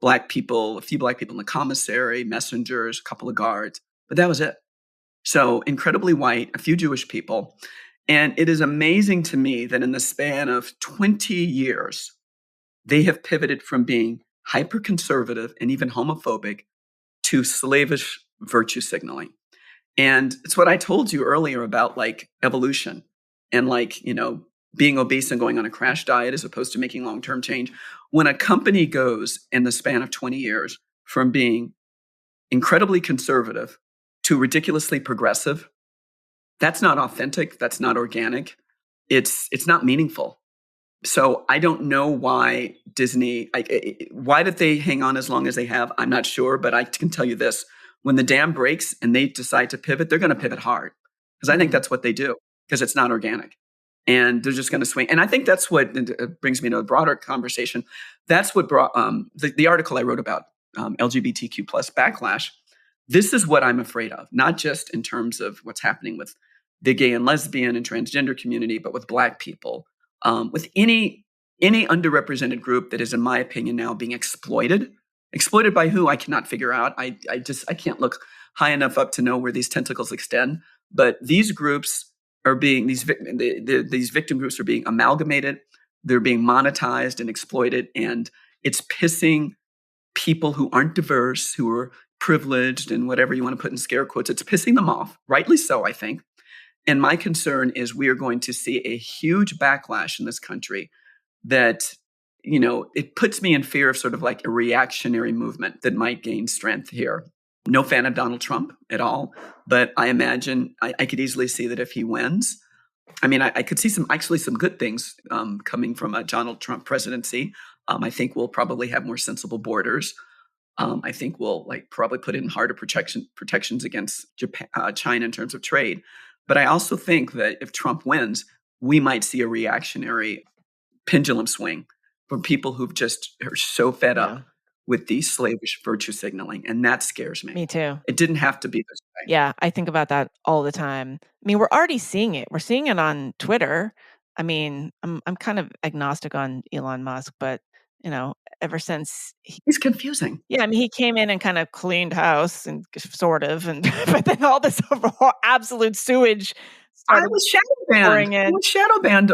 Black people, a few Black people in the commissary, messengers, a couple of guards, but that was it. So incredibly white, a few Jewish people. And it is amazing to me that in the span of 20 years, they have pivoted from being hyper conservative and even homophobic to slavish virtue signaling. And it's what I told you earlier about like evolution and like, being obese and going on a crash diet as opposed to making long-term change. When a company goes in the span of 20 years from being incredibly conservative to ridiculously progressive, that's not authentic. That's not organic. It's not meaningful. So I don't know why Disney, why did they hang on as long as they have? I'm not sure, but I can tell you this. When the dam breaks and they decide to pivot, they're going to pivot hard because I think that's what they do because it's not organic. And they're just going to swing. And I think that's what brings me to a broader conversation. That's what brought the article I wrote about LGBTQ plus backlash. This is what I'm afraid of, not just in terms of what's happening with the gay and lesbian and transgender community, but with Black people, with any any underrepresented group that is, in my opinion, now being exploited. Exploited by who? I cannot figure out. I can't look high enough up to know where these tentacles extend. But these groups are being, these victim groups are being amalgamated. They're being monetized and exploited. And it's pissing people who aren't diverse, who are privileged and whatever you want to put in scare quotes, it's pissing them off, rightly so, I think. And my concern is we are going to see a huge backlash in this country that, it puts me in fear of sort of like a reactionary movement that might gain strength here. No fan of Donald Trump at all, but I imagine I could easily see that if he wins, I could see some good things coming from a Donald Trump presidency. I think we'll probably have more sensible borders. I think we'll probably put in harder protections against China in terms of trade. But I also think that if Trump wins, we might see a reactionary pendulum swing from people who are so fed up with the slavish virtue signaling. And that scares me. Me too. It didn't have to be this way. Yeah, I think about that all the time. We're already seeing it. We're seeing it on Twitter. I'm kind of agnostic on Elon Musk, but ever since he's confusing. Yeah, he came in and kind of cleaned house and sort of, and but then all this absolute sewage. I was shadow banned. I was shadow banned.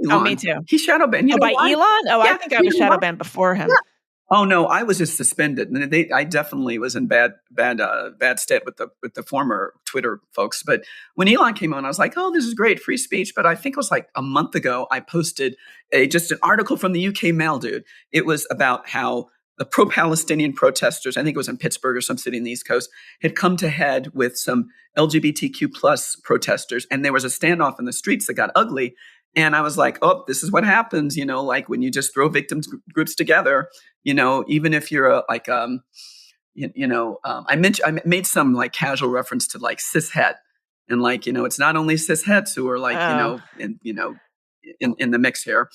Oh, me too. He shadow banned. By Elon? Oh, yeah, I think I was shadow banned before him. Yeah. Oh no, I was just suspended. I definitely was in bad state with the former Twitter folks. But when Elon came on, I was like, oh, this is great, free speech. But I think it was like a month ago, I posted just an article from the UK Mail, dude. It was about how the pro-Palestinian protesters, I think it was in Pittsburgh or some city in the East Coast, had come to head with some LGBTQ plus protesters, and there was a standoff in the streets that got ugly. And I was like, oh, this is what happens, when you just throw victims groups together, even if you're I made some casual reference to cishet, and it's not only cishets who are in the mix here.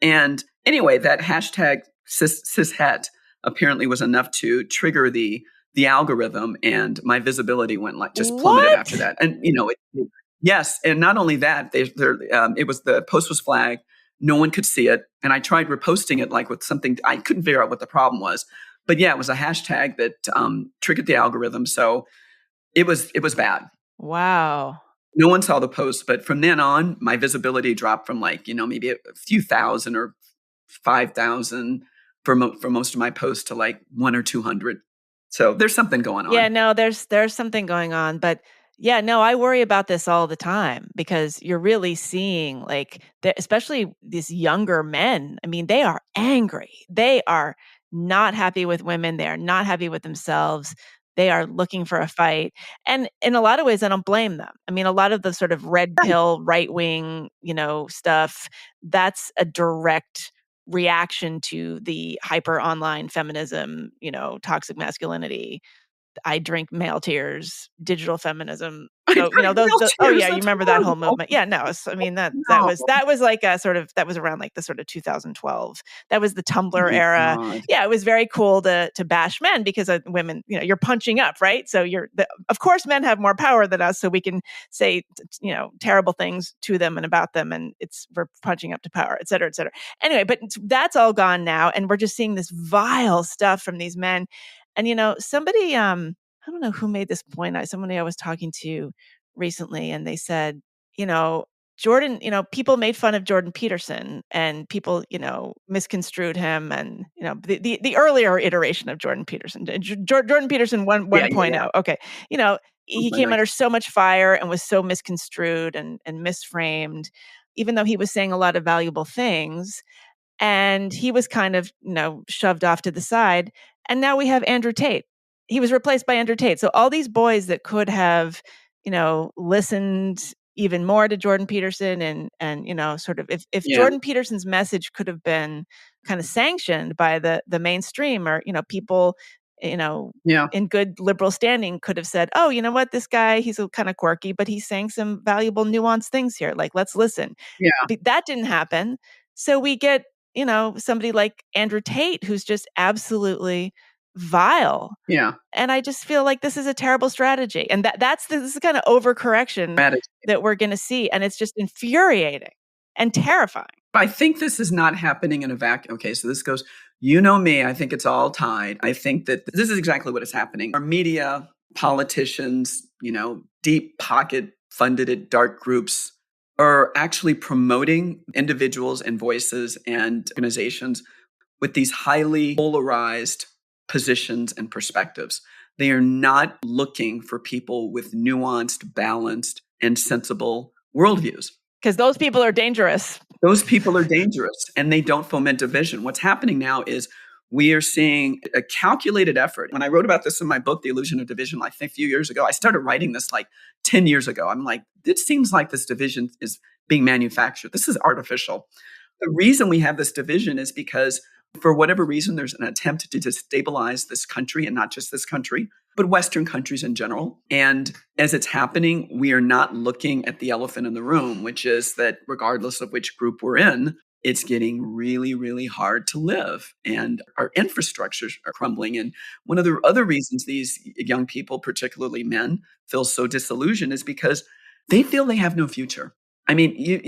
And anyway, that hashtag cishet apparently was enough to trigger the algorithm, and my visibility went just plummeted after that. And yes, and not only that, the post was flagged. No one could see it, and I tried reposting it with something. I couldn't figure out what the problem was, but yeah, it was a hashtag that triggered the algorithm. So it was bad. Wow. No one saw the post, but from then on, my visibility dropped from maybe a few thousand or 5,000 for most of my posts to 100 or 200. So there's something going on. Yeah, no, there's something going on, but. Yeah, no, I worry about this all the time because you're really seeing especially these younger men. They are angry. They are not happy with women. They are not happy with themselves. They are looking for a fight. And in a lot of ways, I don't blame them. A lot of the sort of red pill, right wing, stuff, that's a direct reaction to the hyper online feminism, toxic masculinity. I drink male tears, digital feminism. So, those oh yeah, you remember that whole movement. Yeah, no, that was like a sort of, that was around the sort of 2012. That was the Tumblr era. God. Yeah, it was very cool to bash men because women, you're punching up, right? So of course men have more power than us, so we can say, terrible things to them and about them, and we're punching up to power, et cetera, et cetera. Anyway, but that's all gone now, and we're just seeing this vile stuff from these men. And, somebody, I don't know who made this point. Somebody I was talking to recently, and they said, Jordan, people made fun of Jordan Peterson, and people, misconstrued him, and, the earlier iteration of Jordan Peterson, Jordan Peterson 1.0. Yeah. Okay. He came under so much fire and was so misconstrued and misframed, even though he was saying a lot of valuable things. And he was kind of, shoved off to the side. And now we have Andrew Tate. He was replaced by Andrew Tate. So all these boys that could have, listened even more to Jordan Peterson and sort of if Jordan Peterson's message could have been kind of sanctioned by the mainstream, or, people, in good liberal standing could have said, oh, you know what, this guy, he's kind of quirky, but he's saying some valuable nuanced things here. Let's listen. Yeah. But that didn't happen. So we get, somebody like Andrew Tate, who's just absolutely vile. Yeah. And I just feel like this is a terrible strategy. And this is the kind of overcorrection that we're going to see. And it's just infuriating and terrifying. I think this is not happening in a vacuum. Okay, so this goes, you know me, I think it's all tied. I think that this is exactly what is happening. Our media, politicians, deep pocket funded dark groups are actually promoting individuals and voices and organizations with these highly polarized positions and perspectives. They are not looking for people with nuanced, balanced, and sensible worldviews. Because those people are dangerous. Those people are dangerous and they don't foment division. What's happening now is we are seeing a calculated effort. When I wrote about this in my book, The Illusion of Division, I think a few years ago, I started writing this like 10 years ago. I'm like, it seems like this division is being manufactured. This is artificial. The reason we have this division is because for whatever reason, there's an attempt to destabilize this country, and not just this country, but Western countries in general. And as it's happening, we are not looking at the elephant in the room, which is that regardless of which group we're in, it's getting really, really hard to live. And our infrastructures are crumbling. And one of the other reasons these young people, particularly men, feel so disillusioned is because they feel they have no future. I mean,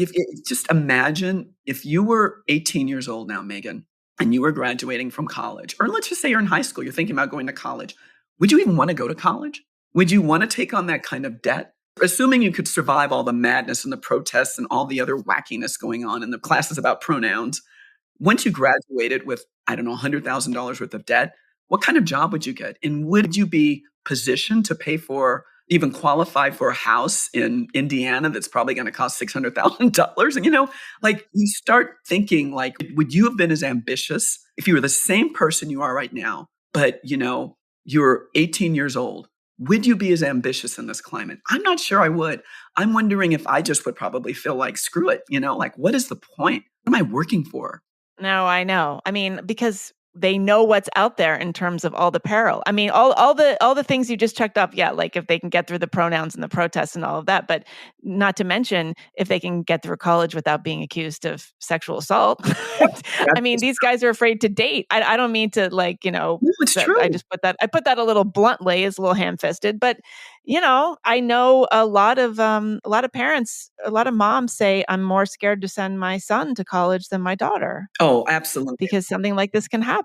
just imagine if you were 18 years old now, Meghan, and you were graduating from college, or let's just say you're in high school, you're thinking about going to college. Would you even want to go to college? Would you want to take on that kind of debt? Assuming you could survive all the madness and the protests and all the other wackiness going on in the classes about pronouns, once you graduated with, I don't know, $100,000 worth of debt, what kind of job would you get? And would you be positioned to pay for, even qualify for a house in Indiana that's probably going to cost $600,000? And, you start thinking like, would you have been as ambitious if you were the same person you are right now, but, you're 18 years old? Would you be as ambitious in this climate? I'm not sure I would. I'm wondering if I just would probably feel like, screw it, what is the point? What am I working for? No, I know. I mean, because they know what's out there in terms of all the peril. I mean, all the things you just checked off. Yeah, like if they can get through the pronouns and the protests and all of that, but not to mention if they can get through college without being accused of sexual assoult. I mean, these guys are afraid to date. I don't mean to No, it's true. I put that a little bluntly, it's a little ham-fisted, but I know a lot of parents, a lot of moms say, I'm more scared to send my son to college than my daughter. Oh, absolutely. Because something like this can happen.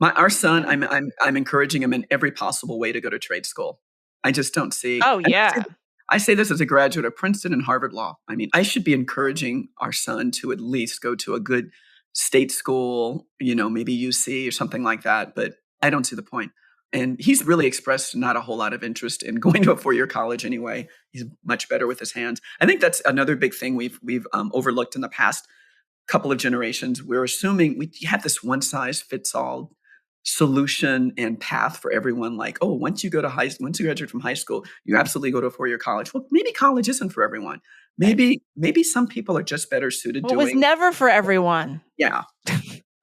Our son, I'm encouraging him in every possible way to go to trade school. I just don't see. Oh, yeah. I say this as a graduate of Princeton and Harvard Law. I mean, I should be encouraging our son to at least go to a good state school, maybe UC or something like that. But I don't see the point. And he's really expressed not a whole lot of interest in going to a four-year college anyway. He's much better with his hands. I think that's another big thing we've overlooked in the past couple of generations. We're assuming we have this one-size-fits-all solution and path for everyone. Like, oh, once you graduate from high school, you absolutely go to a four-year college. Well, maybe college isn't for everyone. Maybe some people are just better suited It was never for everyone. Yeah.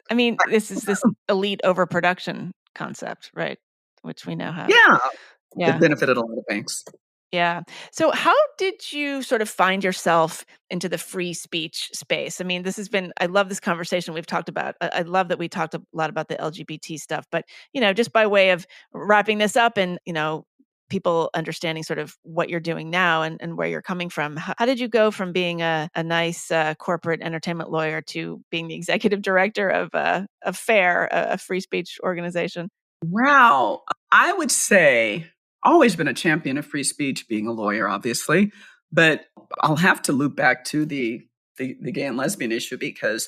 I mean, this is this elite overproduction concept, right? Which we now have. Yeah. It benefited a lot of banks. Yeah. So how did you sort of find yourself into the free speech space? I mean, I love this conversation we've talked about. I love that we talked a lot about the LGBT stuff, but, just by way of wrapping this up and, people understanding sort of what you're doing now and where you're coming from. How did you go from being a nice corporate entertainment lawyer to being the executive director of FAIR, a free speech organization? Wow. I would say always been a champion of free speech, being a lawyer, obviously. But I'll have to loop back to the gay and lesbian issue, because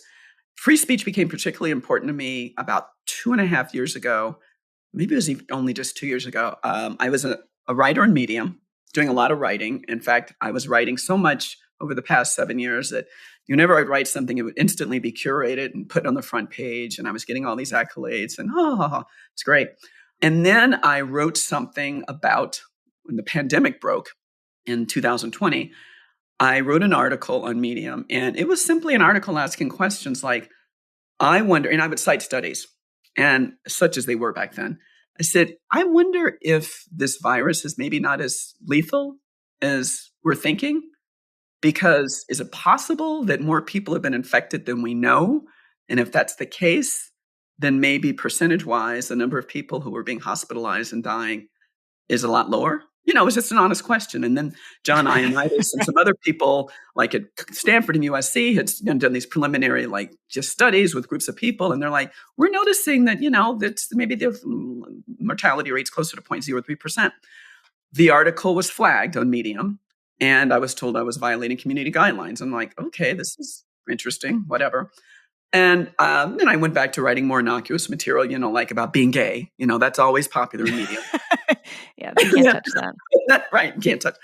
free speech became particularly important to me about 2.5 years ago. Maybe it was only just 2 years ago. I was a writer in Medium, doing a lot of writing. In fact, I was writing so much over the past 7 years that whenever I'd write something, it would instantly be curated and put on the front page. And I was getting all these accolades and it's great. And then I wrote something about when the pandemic broke in 2020. I wrote an article on Medium, and it was simply an article asking questions like, I wonder, and I would cite studies, and such as they were back then. I said, I wonder if this virus is maybe not as lethal as we're thinking, because is it possible that more people have been infected than we know? And if that's the case, then maybe percentage-wise, the number of people who are being hospitalized and dying is a lot lower. it was just an honest question. And then John Ioannidis and some other people like at Stanford and USC had done these preliminary just studies with groups of people. And they're like, we're noticing that, that's maybe the mortality rate's closer to 0.03%. The article was flagged on Medium, and I was told I was violating community guidelines. I'm like, okay, this is interesting, whatever. And then I went back to writing more innocuous material, like about being gay. That's always popular in media. Yeah, they can't touch that. Right, can't touch.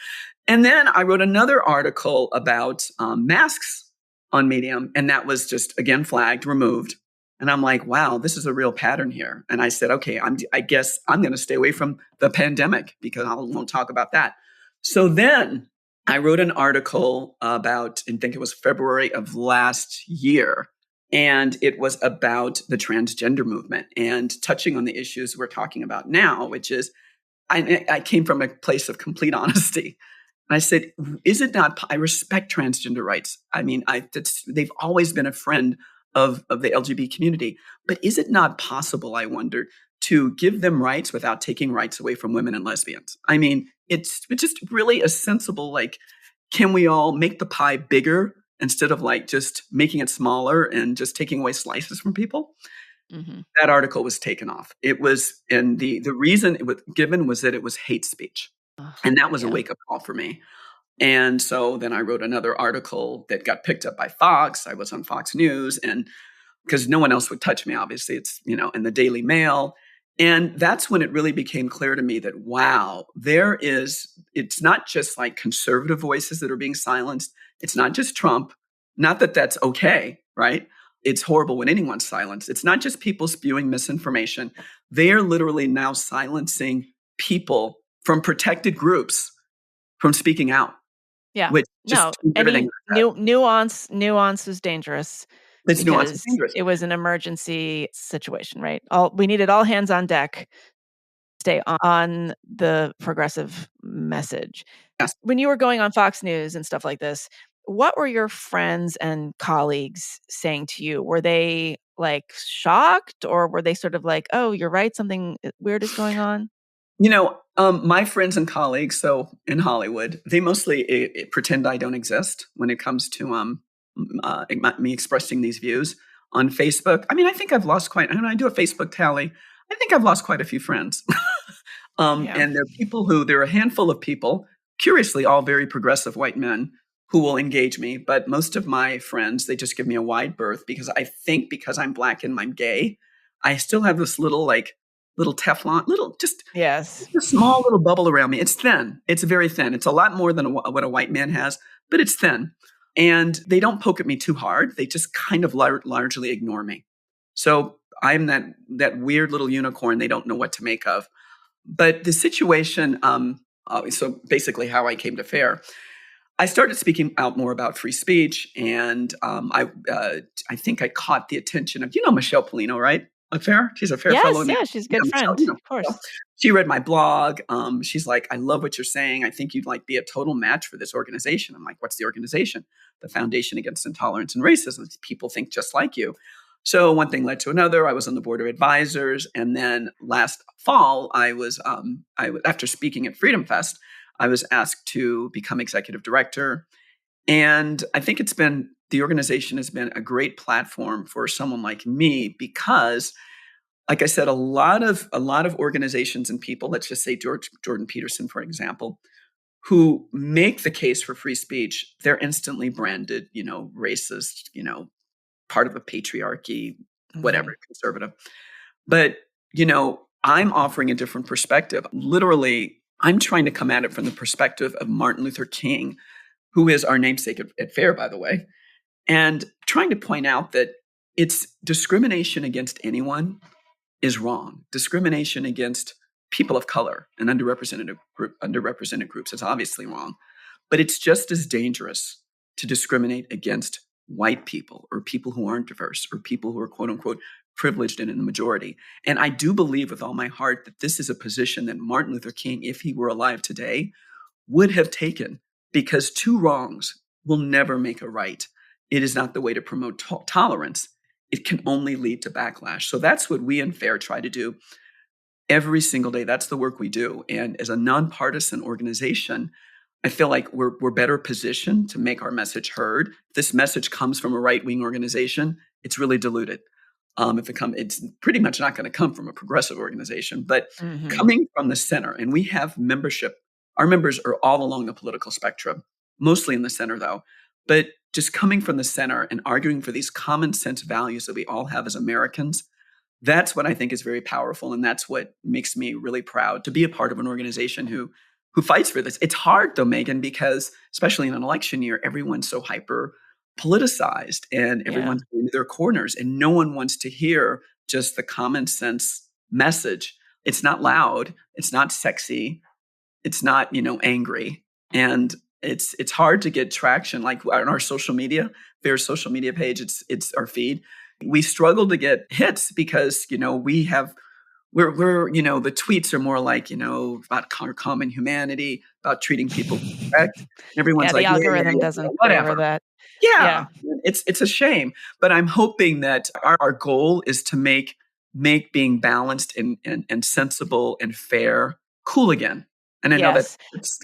And then I wrote another article about masks on Medium, and that was just, again, flagged, removed. And I'm like, wow, this is a real pattern here. And I said, okay, I guess I'm going to stay away from the pandemic because I won't talk about that. So then I wrote an article about, I think it was February of last year, and it was about the transgender movement and touching on the issues we're talking about now, which is I came from a place of complete honesty. And I said, is it not, I respect transgender rights. I mean, they've always been a friend of the LGBT community, but is it not possible, I wonder, to give them rights without taking rights away from women and lesbians? I mean, it's just really a sensible, can we all make the pie bigger instead of just making it smaller and just taking away slices from people? Mm-hmm. That article was taken off. It was, and the reason it was given was that it was hate speech. And that was a wake-up call for me. And so then I wrote another article that got picked up by Fox. I was on Fox News, and because no one else would touch me, obviously, it's, in the Daily Mail. And that's when it really became clear to me that, wow, it's not just conservative voices that are being silenced. It's not just Trump. Not that that's okay, right? It's horrible when anyone's silenced. It's not just people spewing misinformation. They are literally now silencing people from protected groups from speaking out. Yeah. Any nuance is dangerous. It's nuance is dangerous. It was an emergency situation, right? We needed all hands on deck to stay on the progressive message. Yes. When you were going on Fox News and stuff like this, what were your friends and colleagues saying to you? Were they shocked, or were they sort of oh, you're right, something weird is going on? My friends and colleagues, so in Hollywood, they mostly pretend I don't exist when it comes to me expressing these views on Facebook. I mean, I think I've lost I do a Facebook tally. I think I've lost quite a few friends. And there are a handful of people, curiously, all very progressive white men, who will engage me. But most of my friends, they just give me a wide berth because I think because I'm Black and I'm gay, I still have this little Teflon, a small little bubble around me. It's thin. It's very thin. It's a lot more than what a white man has, but it's thin. And they don't poke at me too hard. They just kind of largely ignore me. So I'm that weird little unicorn they don't know what to make of. But the situation, so basically how I came to FAIR, I started speaking out more about free speech. And I think I caught the attention of, Michelle Polino, right? FAIR? She's a FAIR fellow. Yeah, she's a good friend, of course. She read my blog. She's like, I love what you're saying. I think you'd be a total match for this organization. I'm like, what's the organization? The Foundation Against Intolerance and Racism. People think just like you. So one thing led to another. I was on the board of advisors. And then last fall, I was after speaking at Freedom Fest, I was asked to become executive director. And I think the organization has been a great platform for someone like me because, like I said, a lot of organizations and people, let's just say Jordan Peterson, for example, who make the case for free speech, they're instantly branded, racist, part of a patriarchy, whatever, conservative. But, I'm offering a different perspective. Literally, I'm trying to come at it from the perspective of Martin Luther King, who is our namesake at FAIR, by the way, and trying to point out that it's discrimination against anyone is wrong. Discrimination against people of color and underrepresented groups is obviously wrong. But it's just as dangerous to discriminate against white people or people who aren't diverse or people who are, quote unquote, privileged and in the majority. And I do believe with all my heart that this is a position that Martin Luther King, if he were alive today, would have taken, because two wrongs will never make a right. It is not the way to promote tolerance. It can only lead to backlash. So that's what we in FAIR try to do. every single day. That's the work we do. And as a nonpartisan organization, I feel like we're better positioned to make our message heard. If this message comes from a right-wing organization, it's really diluted. It's pretty much not going to come from a progressive organization, but Hmm. coming from the center, and we have membership. Our members are all along the political spectrum, mostly in the center, though. But just coming from the center and arguing for these common sense values that we all have as Americans, that's what I think is very powerful, and that's what makes me really proud to be a part of an organization who fights for this. It's hard though, Megan, because especially in an election year, everyone's so hyper politicized and Yeah. everyone's in their corners, and no one wants to hear just the common sense message. It's not loud, it's not sexy, it's not, angry. And it's hard to get traction. Like on our social media, their social media page, it's our feed. We struggle to get hits because, the tweets are more like, about common humanity, about treating people with respect. And everyone's Yeah, the like, yeah, yeah, algorithm yeah, doesn't favor whatever. that. Yeah, Yeah. it's a shame, but I'm hoping that our goal is to make being balanced and sensible and fair cool again. And I know that Yes. it's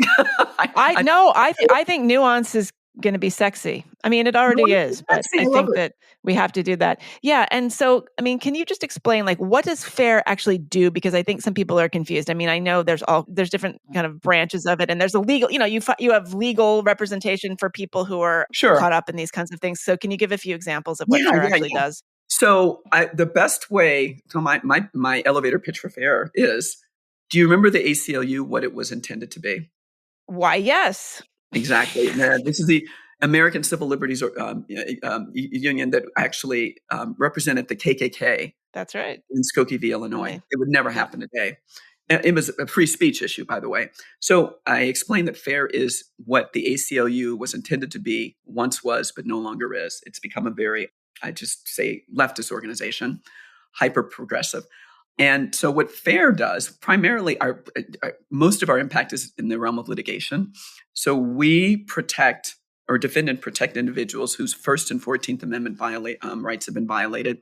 I I no, I think nuance is gonna be sexy. I mean, it already is, but sexy. I I love think it. that we have to do that. Yeah, and so, I mean, can you just explain, like, what does fair actually do? Because I think some people are confused. I mean, I know there's different kind of branches of it, and there's a legal, you have legal representation for people who are Sure. caught up in these kinds of things. So can you give a few examples of what Yeah, fair yeah, actually yeah. does? So the best way, so my elevator pitch for fair is, do you remember the ACLU, what it was intended to be? Why, yes. Exactly. This is the American Civil Liberties Union that actually represented the KKK That's right. in Skokie, And Illinois. they It would never yeah. happen today. It was a free speech issue, by the way. So I explained that FAIR is what the ACLU was intended to be, once was, but no longer is. It's become a very, I just say, leftist organization, hyper progressive. And so what FAIR does, primarily, most of our impact is in the realm of litigation. So we protect or defend and protect individuals whose First and 14th Amendment rights have been violated.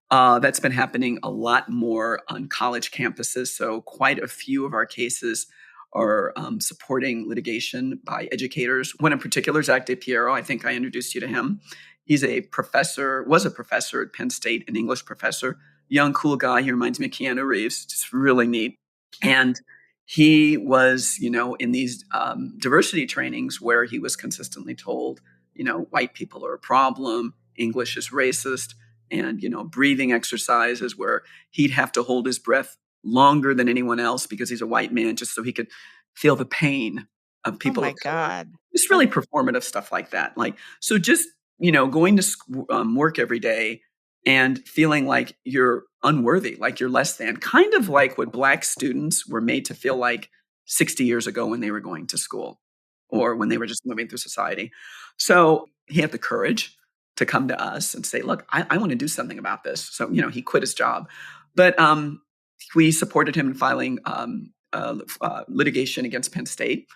That's been happening a lot more on college campuses. So quite a few of our cases are supporting litigation by educators. One in particular is Zach DePiero. I think I introduced you to him. He's was a professor at Penn State, an English professor, young, cool guy. He reminds me of Keanu Reeves, just really neat. And he was, in these diversity trainings where he was consistently told, white people are a problem, English is racist, and breathing exercises where he'd have to hold his breath longer than anyone else because he's a white man, just so he could feel the pain of Oh people my of color. god. Just Oh, really performative stuff like that. Like, so just going to work every day and feeling like you're unworthy, like you're less than, kind of like what Black students were made to feel like 60 years ago when they were going to school or when they were just moving through society. So he had the courage to come to us and say, look, I want to do something about this. So, he quit his job. But we supported him in filing litigation against Penn State,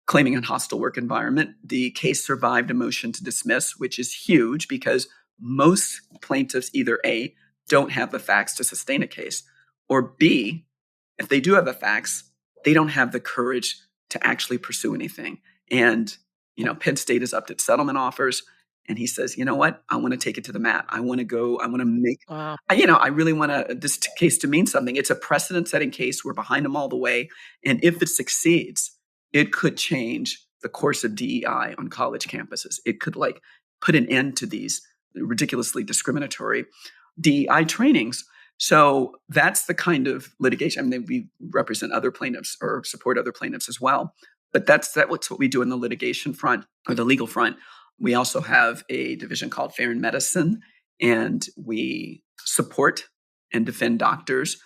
claiming a hostile work environment. The case survived a motion to dismiss, which is huge because most plaintiffs either A, don't have the facts to sustain a case, or B, if they do have the facts, they don't have the courage to actually pursue anything. And, Penn State has upped its settlement offers. And he says, you know what? I want to take it to the mat. I want to go, I want to make, wow. I really want this case to mean something. It's a precedent setting case. We're behind them all the way. And if it succeeds, it could change the course of DEI on college campuses. It could put an end to these ridiculously discriminatory DEI trainings. So that's the kind of litigation. I mean, we represent other plaintiffs or support other plaintiffs as well. But that's what we do in the litigation front or the legal front. We also have a division called Fair in Medicine, and we support and defend doctors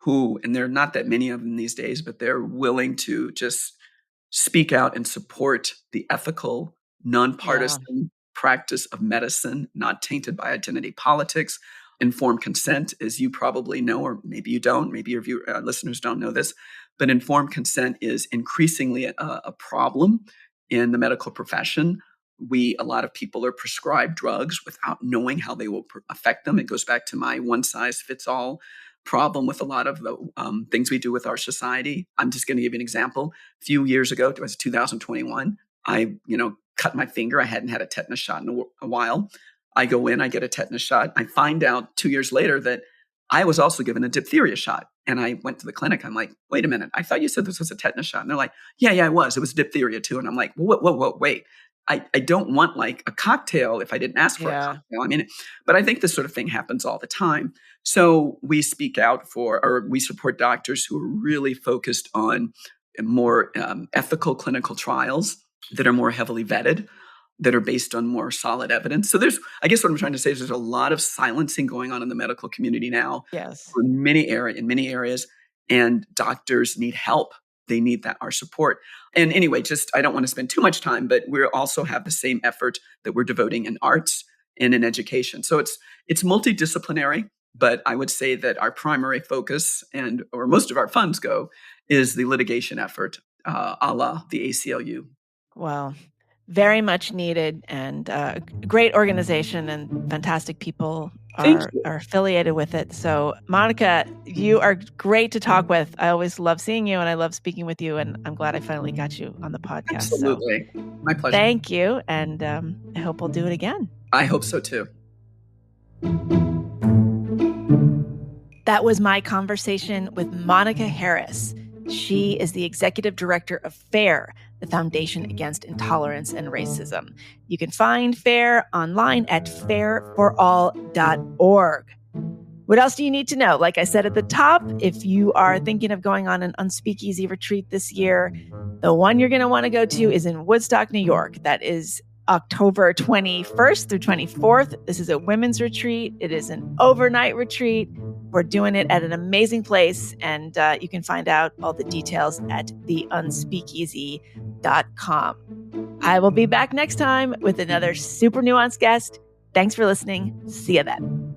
who, and there are not that many of them these days, but they're willing to just speak out and support the ethical, Yeah. nonpartisan practice of medicine, not tainted by identity politics. Informed consent, as you probably know, or maybe you don't, maybe your listeners don't know this, but informed consent is increasingly a problem in the medical profession. A lot of people are prescribed drugs without knowing how they will affect them. It goes back to my one size fits all problem with a lot of the things we do with our society. I'm just going to give you an example. A few years ago, it was 2021, I, cut my finger. I hadn't had a tetanus shot in a while. I go in, I get a tetanus shot. I find out 2 years later that I was also given a diphtheria shot. And I went to the clinic. I'm like, wait a minute. I thought you said this was a tetanus shot. And they're like, yeah, it was. It was diphtheria too. And I'm like, whoa, wait. I don't want like a cocktail if I didn't ask for a cocktail. I mean, but I think this sort of thing happens all the time. So we speak out or we support doctors who are really focused on more ethical clinical trials that are more heavily vetted, that are based on more solid evidence. So I guess what I'm trying to say is there's a lot of silencing going on in the medical community now. Yes. In many areas, and doctors need help. They need our support. And anyway, I don't want to spend too much time, but we also have the same effort that we're devoting in arts and in education. So it's multidisciplinary, but I would say that our primary focus or most of our funds go is the litigation effort, a la the ACLU. Well, very much needed, and great organization, and fantastic people are affiliated with it. So, Monica, you are great to talk with. I always love seeing you, and I love speaking with you, and I'm glad I finally got you on the podcast. Absolutely. So, my pleasure. Thank you, and I hope we'll do it again. I hope so, too. That was my conversation with Monica Harris. She is the executive director of FAIR, the Foundation Against Intolerance and Racism. You can find FAIR online at fairforall.org. What else do you need to know? Like I said at the top, if you are thinking of going on an unspeakeasy retreat this year, the one you're going to want to go to is in Woodstock, New York. That is October 21st through 24th. This is a women's retreat. It is an overnight retreat. We're doing it at an amazing place, and you can find out all the details at theunspeakeasy.com. I will be back next time with another super nuanced guest. Thanks for listening. See you then.